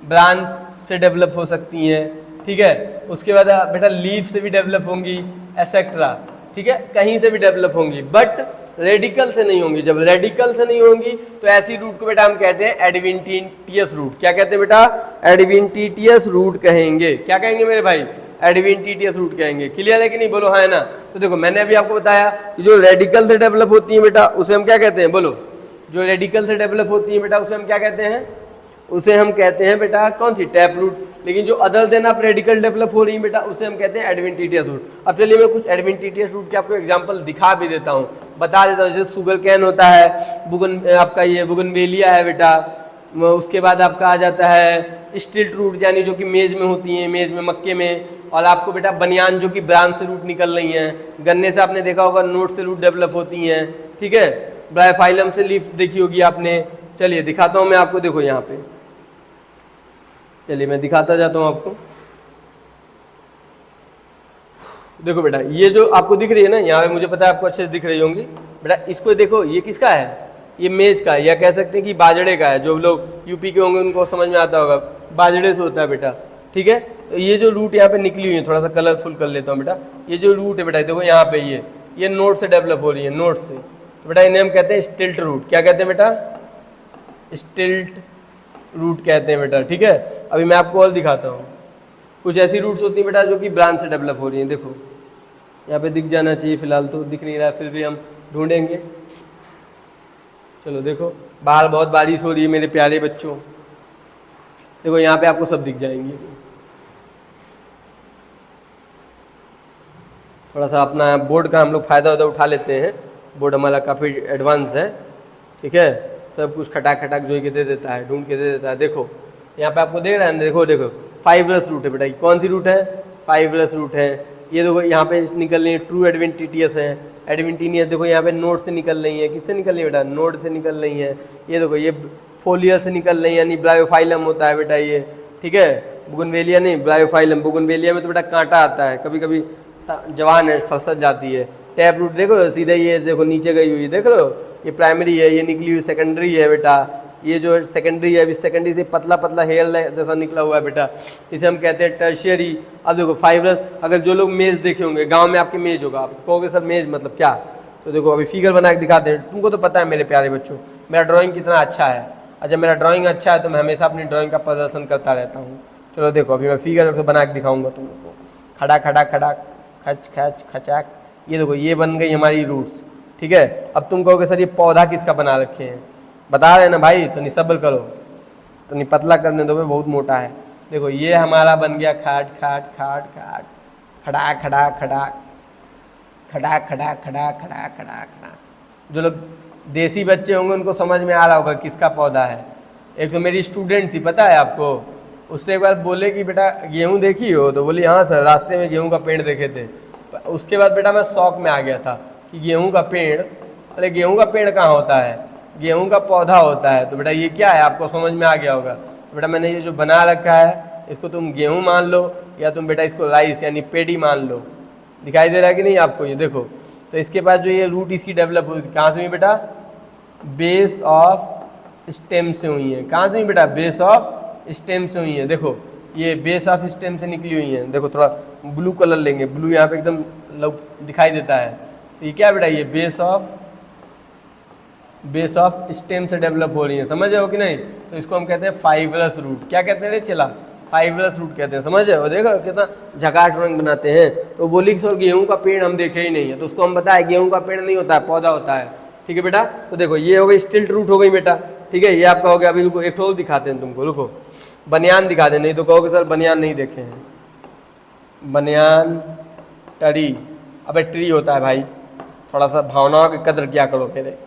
Speaker 1: ब्रांच से डेवलप हो सकती हैं, ठीक है। उसके बाद बेटा लीफ से भी डेवलप होंगी, एसेट्रा, ठीक है, कहीं से भी डेवलप होंगी, बट रेडिकल से नहीं होंगी। जब रेडिकल से नहीं होंगी तो ऐसी रूट को बेटा हम कहते हैं एडवेंटिशियस रूट। क्या कहते हैं बेटा? एडवेंटिशियस रूट कहेंगे। क्या कहेंगे मेरे भाई? एडवेंटिशियस रूट कहेंगे। क्लियर है कि नहीं? बोलो हाँ है ना। तो देखो मैंने अभी आपको बताया कि जो रेडिकल से डेवलप होती है बेटा उसे हम क्या कहते हैं? बोलो, जो रेडिकल से डेवलप होती है बेटा उसे हम क्या कहते हैं? उसे हम कहते हैं बेटा कौन सी? Tap root. लेकिन जो अदर देन आप रेडिकल डेवलप हो रही है बेटा उसे हम कहते हैं एडवेंटिशियस रूट। अब चलिए मैं कुछ एडवेंटिशियस रूट के आपको एग्जांपल दिखा भी देता हूँ, बता देता हूँ। जैसे शुगर कैन होता है, आपका ये बुगनवेलिया है बेटा, उसके बाद आपका आ जाता है स्टिल्ट रूट, यानी जो कि मेज में होती है, मेज में, मक्के में। और आपको बेटा बनियान जो कि ब्रांच से रूट निकल रही हैं। गन्ने से आपने देखा होगा नोट से रूट डेवलप होती हैं, ठीक है। ब्रायोफाइलम से लीफ देखी होगी आपने। चलिए दिखाता हूँ मैं आपको, देखो यहाँ पे, चलिए मैं दिखाता जाता हूँ आपको। देखो बेटा ये जो आपको दिख रही है ना यहाँ पे, मुझे पता है आपको अच्छे से दिख रही होंगी बेटा। इसको देखो, ये किसका है? ये मेज का है, या कह सकते हैं कि बाजड़े का है। जो लोग यूपी के होंगे उनको समझ में आता होगा, बाजड़े से होता है बेटा, ठीक है। तो ये जो रूट यहाँ पे निकली हुई है, थोड़ा सा कलरफुल कर लेता हूँ बेटा। ये जो रूट है बेटा देखो यहाँ पे, ये नोट से डेवलप हो रही है, नोट से। तो बेटा इन्हें हम कहते हैं स्टिल्ट रूट। क्या कहते हैं बेटा? स्टिल्ट रूट कहते हैं बेटा, ठीक है। अभी मैं आपको और दिखाता हूँ। कुछ ऐसी रूट्स होती हैं बेटा जो कि ब्रांच से डेवलप हो रही हैं। देखो यहाँ पे दिख जाना चाहिए, फिलहाल तो दिख नहीं रहा है, फिर भी हम ढूंढेंगे। चलो देखो, बाहर बहुत बारिश हो रही है मेरे प्यारे बच्चों। देखो यहाँ पे आपको सब दिख जाएंगी। थोड़ा सा अपना बोर्ड का हम लोग फ़ायदा उठा लेते हैं। बोर्ड हमारा काफ़ी एडवांस है, ठीक है। सब कुछ खटाक खटाक जो के दे देता है, ढूंढ के दे देता है। देखो यहाँ पे आपको देख रहा है, देखो देखो फाइब्रस रूट है बेटा। कौन सी रूट है? फाइब्रस रूट है। ये देखो यहाँ पे निकल रही है ट्रू एडवेंटिशियस है, एडवेंटिशियस। देखो यहाँ पे नोड से निकल रही है, किससे निकल रही है बेटा? नोड से निकल रही है। ये देखो ये फोलियर से निकल रही है, यानी ब्रायोफाइलम होता है बेटा ये, ठीक है। बुगनवेलिया नहीं, ब्रायोफाइलम। बुगनवेलिया में तो बेटा कांटा आता है, कभी कभी जवान है, फसल जाती है। टैप रूट देखो सीधे, ये देखो नीचे गई हुई, देख लो ये प्राइमरी है, ये निकली हुई सेकेंडरी है बेटा। ये जो सेकेंडरी है, अभी सेकेंडरी से पतला पतला हेयर जैसा निकला हुआ है बेटा, इसे हम कहते हैं टर्शियरी। अब देखो फाइब्रस, अगर जो लोग मेज देखे होंगे, गांव में आपके मेज होगा, आप कहोगे सर मेज मतलब क्या? तो देखो अभी फिगर बना के दिखाते हैं। तुमको तो पता है मेरे प्यारे बच्चों मेरा ड्राइंग कितना अच्छा है। अच्छा मेरा ड्राइंग अच्छा है तो मैं हमेशा अपनी ड्राइंग का प्रदर्शन करता रहता हूँ। चलो देखो अभी मैं फिगर से बना के दिखाऊंगा तुम लोग को। खड़ा खड़ा खड़ा, खच खच खचाक। ये देखो ये बन गई हमारी रूट्स, ठीक है। अब तुम कहोगे सर ये पौधा किसका बना रखे हैं? बता रहे ना भाई, तो नहीं सब्र करो, तो नहीं पतला करने दो, बहुत मोटा है। देखो ये हमारा बन गया खाट खाट खाट खाट, खड़ा खड़ा खड़ा, खड़ा खड़ा खड़ा खड़ा खड़ा खड़ा। जो लोग देसी बच्चे होंगे उनको समझ में आ रहा होगा किसका पौधा है। एक तो मेरी स्टूडेंट थी, पता है आपको, उससे एक बार बोले कि बेटा गेहूँ देखी हो? तो बोली हाँ सर, रास्ते में गेहूँ का पेड़ देखे थे। उसके बाद बेटा मैं शौक में आ गया था कि गेहूँ का पेड़, अरे गेहूँ का पेड़ कहाँ होता है? गेहूं का पौधा होता है। तो बेटा ये क्या है आपको समझ में आ गया होगा। तो बेटा मैंने ये जो बना रखा है इसको तुम गेहूं मान लो, या तुम बेटा इसको राइस यानी पेडी मान लो। दिखाई दे रहा है कि नहीं आपको? ये देखो, तो इसके बाद जो ये रूट इसकी डेवलप हुई कहाँ से हुई बेटा? बेस ऑफ स्टेम से हुई है। कहाँ से हुई बेटा? बेस ऑफ स्टेम से हुई है। देखो ये बेस ऑफ स्टेम से निकली हुई है। देखो थोड़ा ब्लू कलर लेंगे, ब्लू यहाँ पे एकदम दिखाई देता है। तो ये क्या बेटा? ये बेस ऑफ स्टेम से डेवलप हो रही है, समझ रहे हो कि नहीं? तो इसको हम कहते हैं फाइब्रस रूट। क्या कहते हैं? चला फाइब्रस रूट कहते हैं, समझ रहे हो? देखो कितना झकाट ड्राइंग बनाते हैं। तो बोली कि सर गेहूं का पेड़ हम देखे ही नहीं है, तो उसको हम बताया गेहूं का पेड़ नहीं होता है, पौधा होता है, ठीक है बेटा। तो देखो ये हो गई स्टिल्ट रूट हो गई बेटा, ठीक है। ये आपका हो गया। अभी रुको एक और दिखाते हैं तुमको, रुको बनियान दिखा दें, नहीं तो कहोगे सर बनियान नहीं देखे हैं। बनियान टरी, अबे ट्री होता है भाई, थोड़ा सा भावनाओं की कदर किया करो, मेरे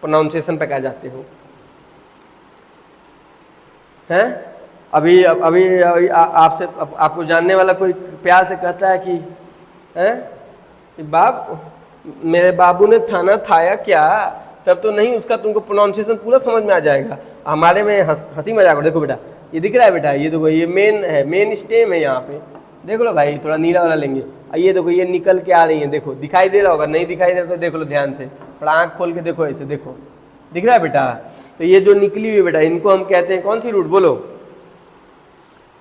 Speaker 1: प्रोनाउंसिएशन पे क्या जाते हो हैं? अभी आपसे आपको जानने वाला कोई प्यार से कहता है कि हैं मेरे बाबू ने खाना खाया क्या? तब तो नहीं उसका तुमको प्रोनाउंसिएशन पूरा समझ में आ जाएगा। हमारे में हंसी मजाक, देखो बेटा ये दिख रहा है बेटा, ये देखो ये मेन है, मेन स्टेम है यहाँ पे, देख लो भाई, थोड़ा नीला वाला लेंगे। ये देखो ये निकल के आ रही है, देखो दिखाई दे रहा होगा, नहीं दिखाई दे रहा तो देख लो ध्यान से, थोड़ा आँख खोल के देखो, ऐसे देखो दिख रहा है बेटा। तो ये जो निकली हुई बेटा, इनको हम कहते हैं कौन सी रूट, बोलो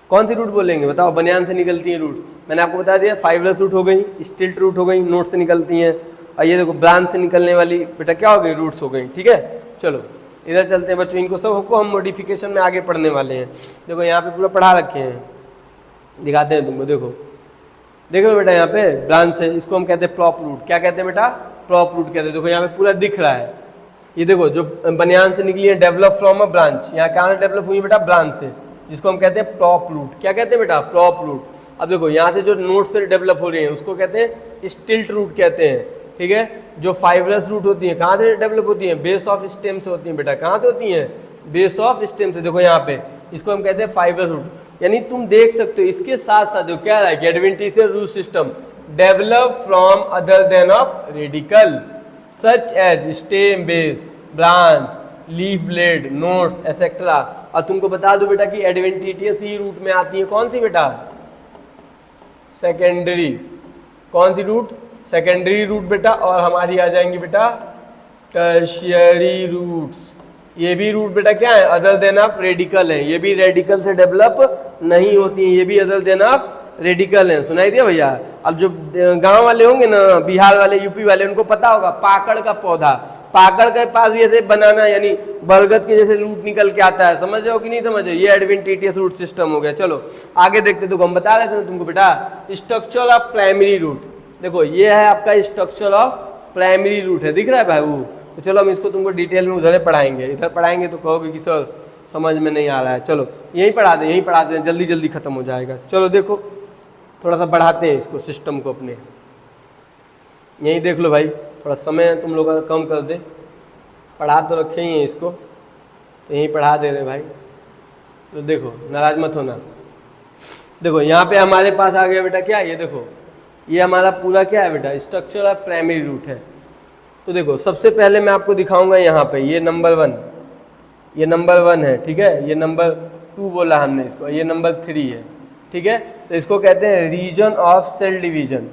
Speaker 1: कौन सी रूट बोलेंगे, बताओ। बनियान से निकलती है रूट, मैंने आपको बता दिया, फाइबरस रूट हो गई, स्टिल्ट रूट हो गई, नोट से निकलती हैं, और ये देखो ब्रांच से निकलने वाली बेटा क्या हो गई, रूट्स हो गई। ठीक है, चलो इधर चलते हैं बच्चों, इनको सबको हम मॉडिफिकेशन में आगे पढ़ने वाले हैं। देखो यहाँ पे पूरा पढ़ा रखे हैं, दिखाते हैं तुमको, देखो देखो बेटा यहाँ पे ब्रांच है, इसको हम कहते हैं प्रॉप रूट। क्या कहते हैं बेटा, प्रॉप रूट कहते हैं। देखो यहाँ पे पूरा दिख रहा है, ये देखो जो बनियान से निकली है, डेवलप फ्रॉम अ ब्रांच, यहाँ कहाँ से डेवलप हुई है बेटा, ब्रांच से, जिसको हम कहते हैं प्रॉप रूट। क्या कहते हैं बेटा, प्रॉप रूट। अब देखो यहाँ से जो नोट से डेवलप हो रही है उसको कहते हैं स्टिल्ट रूट कहते हैं। ठीक है, जो फाइबरस रूट होती है कहाँ से डेवलप होती है, बेस ऑफ स्टेम से होती है बेटा। कहाँ से होती है, बेस ऑफ स्टेम से। देखो यहाँ पे इसको हम कहते हैं फाइबरस रूट। यानी तुम देख सकते हो इसके साथ साथ जो क्या है कि adventitious root system develop from other than of radicle such as stem, base, branch, leaf blade, nodes etcetera. और तुमको बता दो बेटा कि एडवेंटिशियस ही रूट में आती है कौन सी बेटा, सेकेंडरी। कौन सी रूट, सेकेंडरी रूट बेटा। और हमारी आ जाएंगी बेटा टर्शियरी रूट्स। ये भी रूट बेटा क्या है, अदर देन ऑफ रेडिकल है, ये भी रेडिकल से डेवलप नहीं होती है, ये भी अदर देन ऑफ रेडिकल है। सुनाई दिया भैया। अब जो गांव वाले होंगे ना, बिहार वाले, यूपी वाले, उनको पता होगा पाकड़ का पौधा, पाकड़ के पास भी ऐसे बनाना, यानी बरगद के जैसे रूट निकल के आता है, समझ रहे हो कि नहीं समझ रहे, ये एडवेंटिशियस रूट सिस्टम हो गया। चलो आगे देखते, तो हम बता रहे थे ना तुमको बेटा स्ट्रक्चर ऑफ प्राइमरी रूट। देखो ये है आपका स्ट्रक्चर ऑफ प्राइमरी रूट है, दिख रहा है भाई वो। तो चलो हम इसको तुमको डिटेल में उधर पढ़ाएंगे, इधर पढ़ाएंगे तो कहोगे कि सर समझ में नहीं आ रहा है। चलो यहीं पढ़ा दें, यहीं पढ़ा दें, जल्दी जल्दी खत्म हो जाएगा। चलो देखो थोड़ा सा बढ़ाते हैं इसको, सिस्टम को अपने, यहीं देख लो भाई, थोड़ा समय तुम लोग कम कर दे, पढ़ा तो रखे ही हैं इसको, तो यहीं पढ़ा दे रहे भाई। तो देखो नाराज मत होना। देखो यहाँ पे हमारे पास आ गया बेटा क्या, ये देखो ये हमारा पूरा क्या है बेटा, स्ट्रक्चर ऑफ प्राइमरी रूट है। तो देखो सबसे पहले मैं आपको दिखाऊंगा यहाँ पे, ये नंबर 1, ये नंबर 1 है। ठीक है, ये नंबर 2 बोला हमने इसको, ये नंबर 3 है। ठीक है, तो इसको कहते हैं रीजन ऑफ सेल डिवीजन,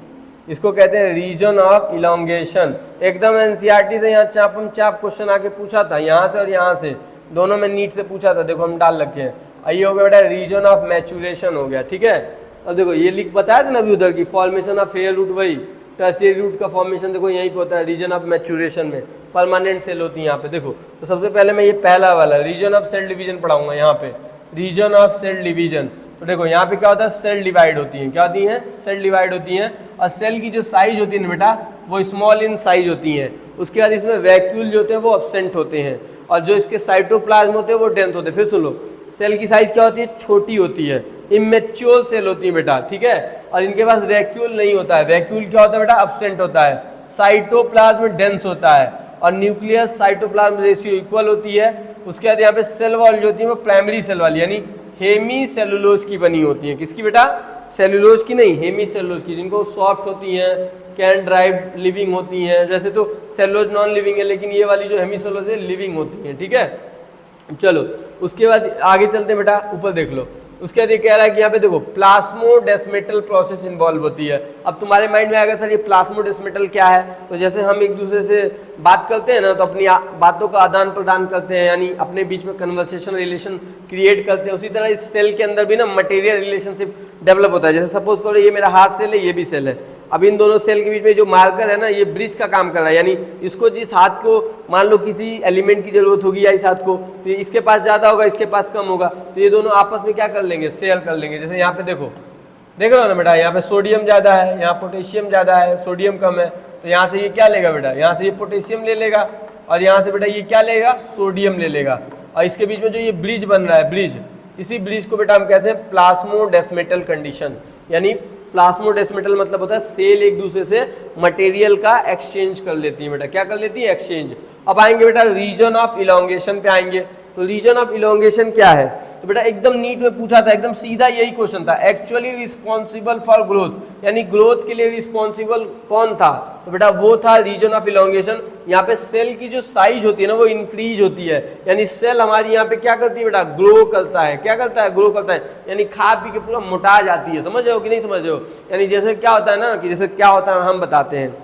Speaker 1: इसको कहते हैं रीजन ऑफ इलोंगेशन। एकदम एनसीईआरटी से यहाँ चापम चाप क्वेश्चन आके पूछा था, यहाँ से और यहाँ से दोनों में नीट से पूछा था, देखो हम डाल रखे हैं। ये हो गया बेटा रीजन ऑफ मैचुरेशन हो गया। ठीक है, अब देखो ये लिख बताया था ना अभी उधर की, फॉर्मेशन ऑफ फेयर रूट, वही टर्शियरी रूट का फॉर्मेशन देखो यहीं पे होता है, रीजन ऑफ मैचुरेशन में परमानेंट सेल होती है यहाँ पे। देखो तो सबसे पहले मैं ये पहला वाला रीजन ऑफ सेल डिवीजन पढ़ाऊंगा यहाँ पे, रीजन ऑफ सेल डिवीजन। तो देखो यहाँ पे क्या होता है, सेल डिवाइड होती है, क्या होती है, सेल डिवाइड होती हैं, और सेल की जो साइज होती है ना बेटा वो स्मॉल इन साइज होती है। उसके बाद इसमें वैक्यूल जो होते हैं वो एब्सेंट होते हैं, और जो इसके साइटोप्लाज्म होते हैं वो डेंस होते हैं। फिर सुन लो, सेल की साइज क्या होती है, छोटी होती है, इमेच्योर सेल होती है बेटा। ठीक है, और इनके पास वैक्यूल नहीं होता है, वैक्यूल क्या होता है बेटा, एब्सेंट होता है। साइटोप्लाज्म डेंस होता है, और न्यूक्लियस साइटोप्लाज्म रेशियो इक्वल होती है। उसके बाद यहाँ पे सेल वॉल जो होती है वो प्राइमरी सेल वाली, यानी हेमी सेलुलोज की बनी होती है। किसकी बेटा, सेलुलोज की नहीं, हेमी सेलुलोज की, जिनको सॉफ्ट होती हैं, कैन ड्राइव लिविंग होती हैं। जैसे तो सेलुलोज नॉन लिविंग है, लेकिन ये वाली जो हेमी सेलुलोज है लिविंग होती है। ठीक है, चलो उसके बाद आगे चलते हैं बेटा, ऊपर देख लो। उसके बाद ये कह रहा है कि यहाँ पे देखो प्लाज्मोडेस्मेटल प्रोसेस इन्वॉल्व होती है। अब तुम्हारे माइंड में आएगा सर ये प्लाज्मोडेस्मेटल क्या है, तो जैसे हम एक दूसरे से बात करते हैं ना, तो अपनी बातों का आदान प्रदान करते हैं, यानी अपने बीच में कन्वर्सेशन रिलेशन क्रिएट करते हैं। उसी तरह इस सेल के अंदर भी ना मटेरियल रिलेशनशिप डेवलप होता है। जैसे सपोज करो ये मेरा हाथ सेल है, ये भी सेल है, अब इन दोनों सेल के बीच में जो मार्कर है ना, ये ब्रिज का काम कर रहा है, यानी इसको जिस हाथ को मान लो किसी एलिमेंट की जरूरत होगी या इस हाथ को, तो इसके पास ज़्यादा होगा, इसके पास कम होगा, तो ये दोनों आपस में क्या कर लेंगे, शेयर कर लेंगे। जैसे यहाँ पे देखो, देख रहे हो ना बेटा, यहाँ पे सोडियम ज़्यादा है, यहाँ पोटेशियम ज़्यादा है, सोडियम कम है, तो यहाँ से ये क्या लेगा बेटा, यहाँ से ये पोटेशियम ले लेगा, और यहाँ से बेटा ये क्या लेगा, सोडियम ले लेगा। और इसके बीच में जो ये ब्रिज बन रहा है, ब्रिज, इसी ब्रिज को बेटा हम कहते हैं प्लाज्मोडेस्मेटल कंडीशन। यानी प्लाज्मोडेस्मेटल मतलब होता है सेल एक दूसरे से मटेरियल का एक्सचेंज कर लेती है बेटा। क्या कर लेती है, एक्सचेंज। अब आएंगे बेटा रीजन ऑफ इलोंगेशन पे आएंगे। तो रीजन ऑफ इलोंगेशन क्या है? तो बेटा एकदम नीट में पूछा था, एकदम सीधा यही क्वेश्चन था, एक्चुअली रिस्पॉन्सिबल फॉर ग्रोथ, यानी ग्रोथ के लिए रिस्पॉन्सिबल कौन था? तो बेटा वो था रीजन ऑफ इलोंगेशन। यहाँ पे सेल की जो साइज होती है ना वो इंक्रीज होती है, यानी सेल हमारी यहाँ पे क्या करती है बेटा? ग्रो करता है। क्या करता है? ग्रो करता है, यानी खा पी के पूरा मोटा जाती है। समझ रहे हो कि नहीं समझ रहे हो? यानी जैसे क्या होता है ना, कि जैसे क्या होता है हम बताते हैं,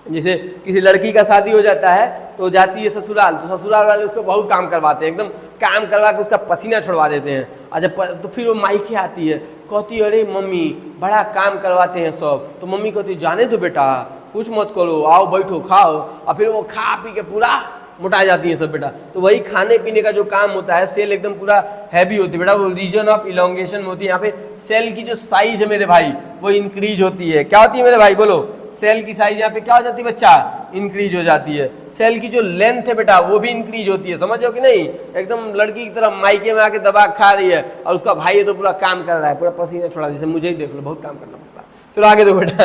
Speaker 1: जैसे किसी लड़की का शादी हो जाता है तो जाती है ससुराल, तो ससुराल वाले उसको बहुत काम करवाते हैं, एकदम काम करवा के उसका पसीना छुड़वा देते हैं। अच्छा, तो फिर वो मायके आती है, कहती है अरे मम्मी बड़ा काम करवाते हैं सब, तो मम्मी कहती जाने दो बेटा, कुछ मत करो, आओ बैठो खाओ, और फिर वो खा पी के पूरा मोटा जाती है सब बेटा। तो वही खाने पीने का जो काम होता है, सेल एकदम पूरा हैवी होती है बेटा, वो रीजन ऑफ इलोंगेशन में होती है। यहाँ पे सेल की जो साइज है मेरे भाई वो इंक्रीज होती है। क्या होती है मेरे भाई? बोलो। सेल की साइज यहाँ पे क्या हो जाती है बच्चा? इंक्रीज हो जाती है। सेल की जो लेंथ है बेटा वो भी इंक्रीज होती है। समझ हो कि नहीं? एकदम लड़की की तरह मायके में आके दबा खा रही है और उसका भाई तो पूरा काम कर रहा है, पूरा पसीना छोड़ा, जैसे मुझे ही देख लो, बहुत काम करना पड़ता है। चलो आगे दो बेटा,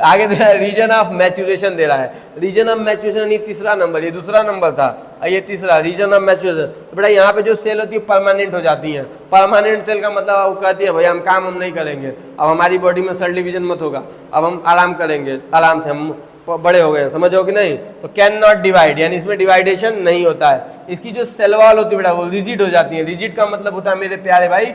Speaker 1: आगे दे रहा है रीजन ऑफ मैच्योरेशन दे रहा है। रीजन ऑफ मैच्योरेशन ये तीसरा नंबर, ये दूसरा नंबर था, ये तीसरा रीजन ऑफ मैच्योरेशन। तो बेटा यहाँ पे जो सेल होती है परमानेंट हो जाती है। परमानेंट सेल का मतलब वो कहती है भाई हम काम नहीं करेंगे, अब हमारी बॉडी में सेल डिवीजन मत होगा, अब हम आराम करेंगे, आराम से हम बड़े हो गए। समझो कि नहीं? तो कैन नॉट डिवाइड, यानी इसमें डिवाइडेशन नहीं होता है। इसकी जो सेल वॉल होती है बेटा वो रिजिड हो जाती है। रिजिड का मतलब होता है मेरे प्यारे भाई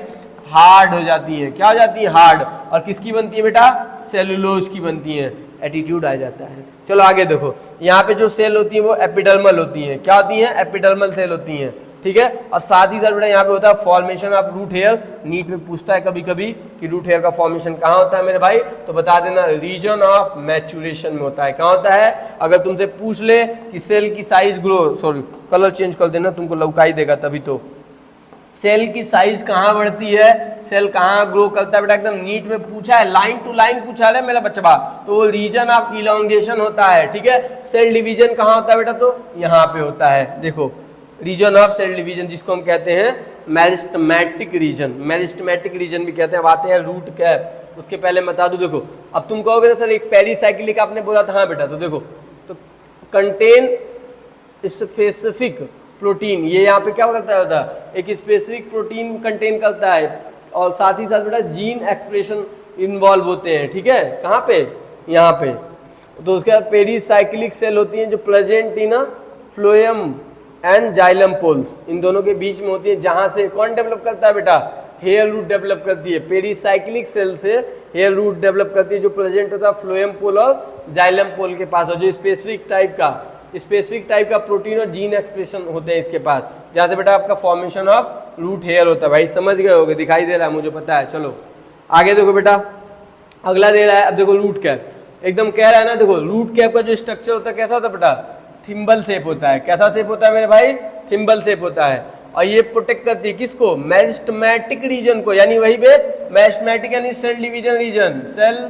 Speaker 1: हार्ड हो जाती है। क्या हो जाती है? हार्ड। और किसकी बनती है बेटा? सेलुलोज की बनती है। एटीट्यूड आ जाता है। चलो आगे देखो, यहाँ पे जो सेल होती है वो एपिडर्मल होती है। क्या होती है? एपिडर्मल सेल होती है। ठीक है, और साथ ही साथ बेटा यहाँ पे होता है formation of root hair. NEET में पूछता है कभी कभी कि रूट हेयर का फॉर्मेशन कहाँ होता है मेरे भाई, तो बता देना रीजन ऑफ मैच्योरेशन में होता है। कहाँ होता है? अगर तुमसे पूछ ले कि सेल की size grow, sorry colour change कर देना, तुमको लौकाई देगा तभी। तो सेल की साइज कहाँ बढ़ती है, सेल कहाँ ग्रो करता है बेटा, एकदम नीट में पूछा है, लाइन टू लाइन पूछा है मेरा बच्चा, तो वो रीजन ऑफ इलोंगेशन होता है। ठीक है, सेल डिवीजन कहाँ होता है बेटा? तो यहाँ पे होता है। देखो रीजन ऑफ सेल डिवीजन, जिसको हम कहते हैं मेरिस्टेमेटिक रीजन। मेरिस्टेमेटिक रीजन भी कहते हैं। अब आते हैं रूट कैप, उसके पहले बता दूं। देखो अब तुम कहोगे ना सर एक पेरीसाइक्लिक आपने बोला था, हाँ बेटा, तो देखो तो कंटेन स्पेसिफिक प्रोटीन, ये यहाँ पे क्या करता है बेटा? एक स्पेसिफिक प्रोटीन कंटेन करता है, और साथ ही साथ बेटा जीन एक्सप्रेशन इन्वॉल्व होते हैं। ठीक है, कहाँ पे? यहाँ पे। तो उसके बाद पेरीसाइक्लिक सेल होती हैं जो present in phloem and xylem poles, इन दोनों के बीच में होती है, जहां से कौन डेवलप करता है बेटा? हेयर रूट डेवलप करती है। पेरीसाइक्लिक सेल से हेयर रूट डेवलप करती है, जो प्रेजेंट होता है फ्लोएम पोल और जाइलम पोल के पास, और जो स्पेसिफिक टाइप का प्रोटीन और जीन एक्सप्रेशन होते हैं इसके पास, जहाँ से बेटा आपका फॉर्मेशन ऑफ रूट हेयर होता है। भाई समझ गए होगे, दिखाई दे रहा है मुझे पता है। चलो आगे देखो बेटा, अगला दे रहा है, अब देखो रूट कैप, एकदम कह रहा है ना, देखो रूट कैप का जो स्ट्रक्चर होता है कैसा होता है बेटा? थिम्बल शेप होता है। कैसा शेप होता है मेरे भाई? थिम्बल शेप होता है। और ये प्रोटेक्ट करती है किसको? मेरिस्टेमेटिक रीजन को, यानी वही पे मेरिस्टेमेटिक यानी cell division region, cell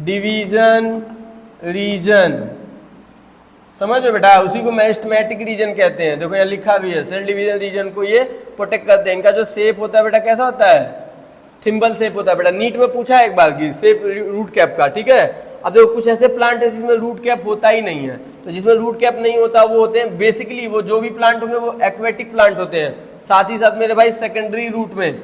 Speaker 1: division region, समझ लो बेटा, उसी को मेरिस्टेमेटिक रीजन कहते हैं। देखो यहाँ लिखा भी है, सेल डिवीजन रीजन को ये प्रोटेक्ट करते हैं। इनका जो शेप होता है बेटा कैसा होता है? थिम्बल शेप होता है बेटा। नीट में पूछा है एक बार की शेप रूट कैप का। ठीक है, अब देखो कुछ ऐसे प्लांट है जिसमें रूट कैप होता ही नहीं है, तो जिसमें रूट कैप नहीं होता वो होते हैं बेसिकली, वो जो भी प्लांट होंगे वो एक्वेटिक प्लांट होते हैं। साथ ही साथ मेरे भाई सेकेंडरी रूट में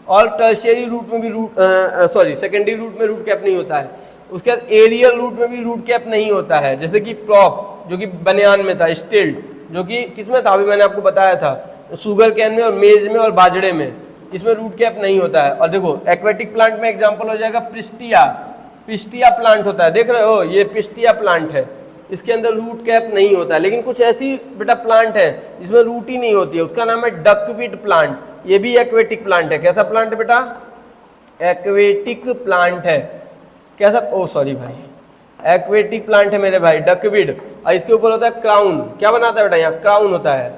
Speaker 1: और टर्शियरी रूट में भी सेकेंडरी रूट में रूट कैप नहीं होता है। उसके बाद एरियल रूट में भी रूट कैप नहीं होता है, जैसे कि प्रॉप जो कि बनियान में था, स्टिल्ट जो कि किसमें था, अभी मैंने आपको बताया था, शुगर कैन में और मेज में और बाजरे में, इसमें रूट कैप नहीं होता है। और देखो एक्वेटिक प्लांट में एग्जांपल हो जाएगा पिस्टिया प्लांट होता है, देख रहे हो ये पिस्टिया प्लांट है, इसके अंदर रूट कैप नहीं होता है। लेकिन कुछ ऐसी बेटा प्लांट है जिसमें रूट ही नहीं होती है, उसका नाम है डकवीड प्लांट, ये भी एक्वेटिक प्लांट है। कैसा प्लांट है बेटा? एक्वेटिक प्लांट है। कैसा? ओ सॉरी भाई, एक्वेटिक प्लांट है मेरे भाई, डकवीड। और इसके ऊपर होता है क्राउन, क्या बनाता है बेटा? यहाँ क्राउन होता है,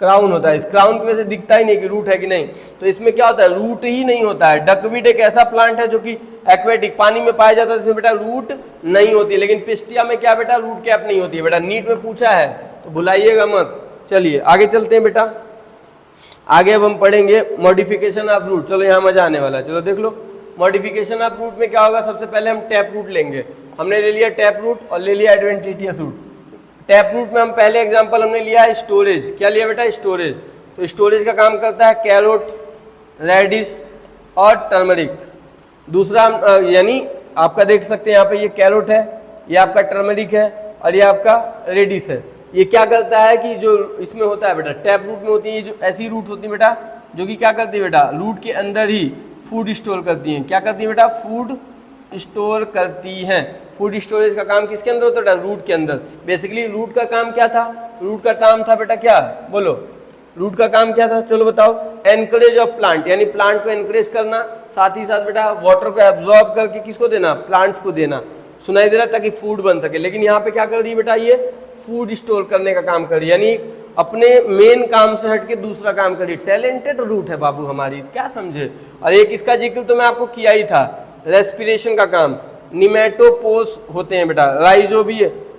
Speaker 1: क्राउन होता है। इस क्राउन की वजह से दिखता ही नहीं कि रूट है कि नहीं, तो इसमें क्या होता है? रूट ही नहीं होता है। डकवीड एक ऐसा प्लांट है जो कि एक्वेटिक पानी में पाया जाता है, जिसमें बेटा रूट नहीं होती। लेकिन पिस्टिया में क्या बेटा? रूट कैप नहीं होती है बेटा। नीट में पूछा है तो भुलाइएगा मत। चलिए आगे चलते हैं बेटा, आगे अब हम पढ़ेंगे मॉडिफिकेशन ऑफ रूट। चलो यहाँ मजा आने वाला है, चलो देख लो। मॉडिफिकेशन ऑफ रूट में क्या होगा? सबसे पहले हम टैप रूट लेंगे। हमने ले लिया टैप रूट और ले लिया एडवेंटिशियस रूट। टैप रूट में हम पहले एग्जांपल हमने लिया है स्टोरेज। क्या लिया बेटा? स्टोरेज। तो स्टोरेज का काम करता है कैरोट, रेडिश और टर्मरिक। दूसरा यानी आपका देख सकते हैं यहाँ पे ये कैरोट है, ये आपका टर्मरिक है और ये आपका रेडिश है। ये क्या करता है कि जो इसमें होता है बेटा टैप रूट में होती है, जो ऐसी रूट होती है बेटा जो कि क्या करती है बेटा रूट के अंदर ही फूड स्टोर करती हैं। क्या करती है बेटा? फूड स्टोर करती हैं। फूड स्टोरेज का काम किसके अंदर होता है? रूट के अंदर। बेसिकली रूट का काम क्या था? रूट का काम था बेटा क्या? बोलो, रूट का काम क्या था? चलो बताओ। एनकरेज ऑफ प्लांट, यानी प्लांट को एनकरेज करना, साथ ही साथ बेटा वाटर को एब्जॉर्ब करके किसको देना? प्लांट्स को देना। सुनाई दे रहा ताकि फूड बन सके। लेकिन यहाँ पे क्या कर रही है बेटा? ये फूड स्टोर करने का काम कर रही है, यानी अपने मेन काम से हटके दूसरा काम करी। टैलेंटेड रूट है बाबू हमारी, क्या समझे। और एक इसका जिक्र तो मैं आपको किया ही था, रेस्पिरेशन का काम। निमेटोपोस होते हैं बेटा,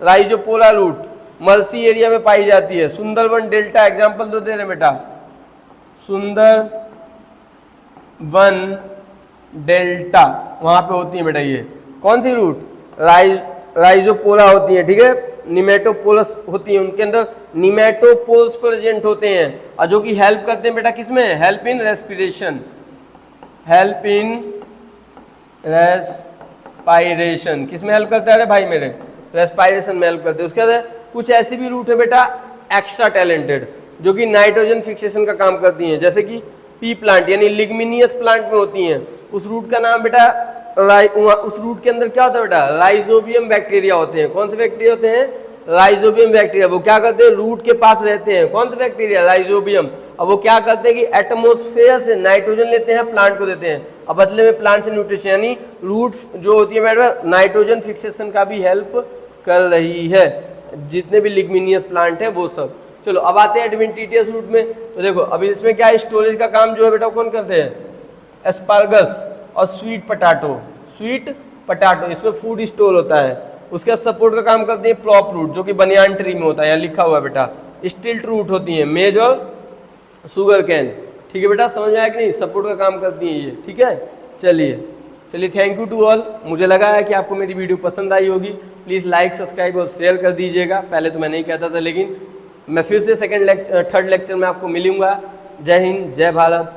Speaker 1: राइजोपोरा रूट मर्सी एरिया में पाई जाती है। सुंदरवन डेल्टा एग्जांपल दो दे रहे बेटा, सुंदरवन डेल्टा वहां पे होती है बेटा। ये कौन सी रूट? राइजोपोरा होती है, ठीक है। निमेटोपोलस होती है, उनके अंदर निमेटोपोल्स प्रेजेंट होते हैं और जो कि हेल्प करते हैं बेटा किसमें? Help in respiration, help in respiration. किसमें हेल्प करता है? अरे भाई मेरे, रेस्पायरेशन में हेल्प करते हैं। उसके बाद कुछ ऐसी भी रूट है बेटा एक्स्ट्रा टैलेंटेड जो कि नाइट्रोजन फिक्सेशन का काम करती हैं, जैसे कि पी प्लांट यानी लिग्मिनियस प्लांट में होती हैं। उस रूट का नाम बेटा उस रूट के अंदर क्या होता है बेटा? राइजोबियम बैक्टीरिया होते हैं। कौन से बैक्टीरिया होते हैं? Rhizobium bacteria. वो क्या करते हैं? रूट के पास रहते हैं। कौन से बैक्टीरिया? राइजोबियम। अब वो क्या करते हैं कि एटमोस्फेयर से नाइट्रोजन लेते हैं, प्लांट को देते हैं और बदले में प्लांट से न्यूट्रिशन, यानी रूट जो होती है बेटा नाइट्रोजन फिक्सेशन का भी हेल्प कर रही है। जितने भी लिग्मिनियस प्लांट है वो सब। चलो अब आते हैं एडवेंटिशियस रूट में। तो देखो अभी इसमें क्या है? स्टोरेज का काम जो है बेटा कौन करते हैं? एस्पार्गस और स्वीट पटाटो, इसमें फूड स्टोर होता है। उसके सपोर्ट का काम करते हैं प्लॉप रूट जो कि बनियान ट्री में होता है, यहाँ लिखा हुआ है बेटा। स्टिल्ट रूट होती है, मेज और शुगर कैन। ठीक है बेटा, समझ में आया कि नहीं? सपोर्ट का काम करती हैं ये, ठीक है। चलिए थैंक यू टू ऑल। मुझे लगा है कि आपको मेरी वीडियो पसंद आई होगी। प्लीज़ लाइक, सब्सक्राइब और शेयर कर दीजिएगा। पहले तो मैं नहीं कहता था, लेकिन मैं फिर से थर्ड लेक्चर में आपको मिलूंगा। जय हिंद, जय भारत।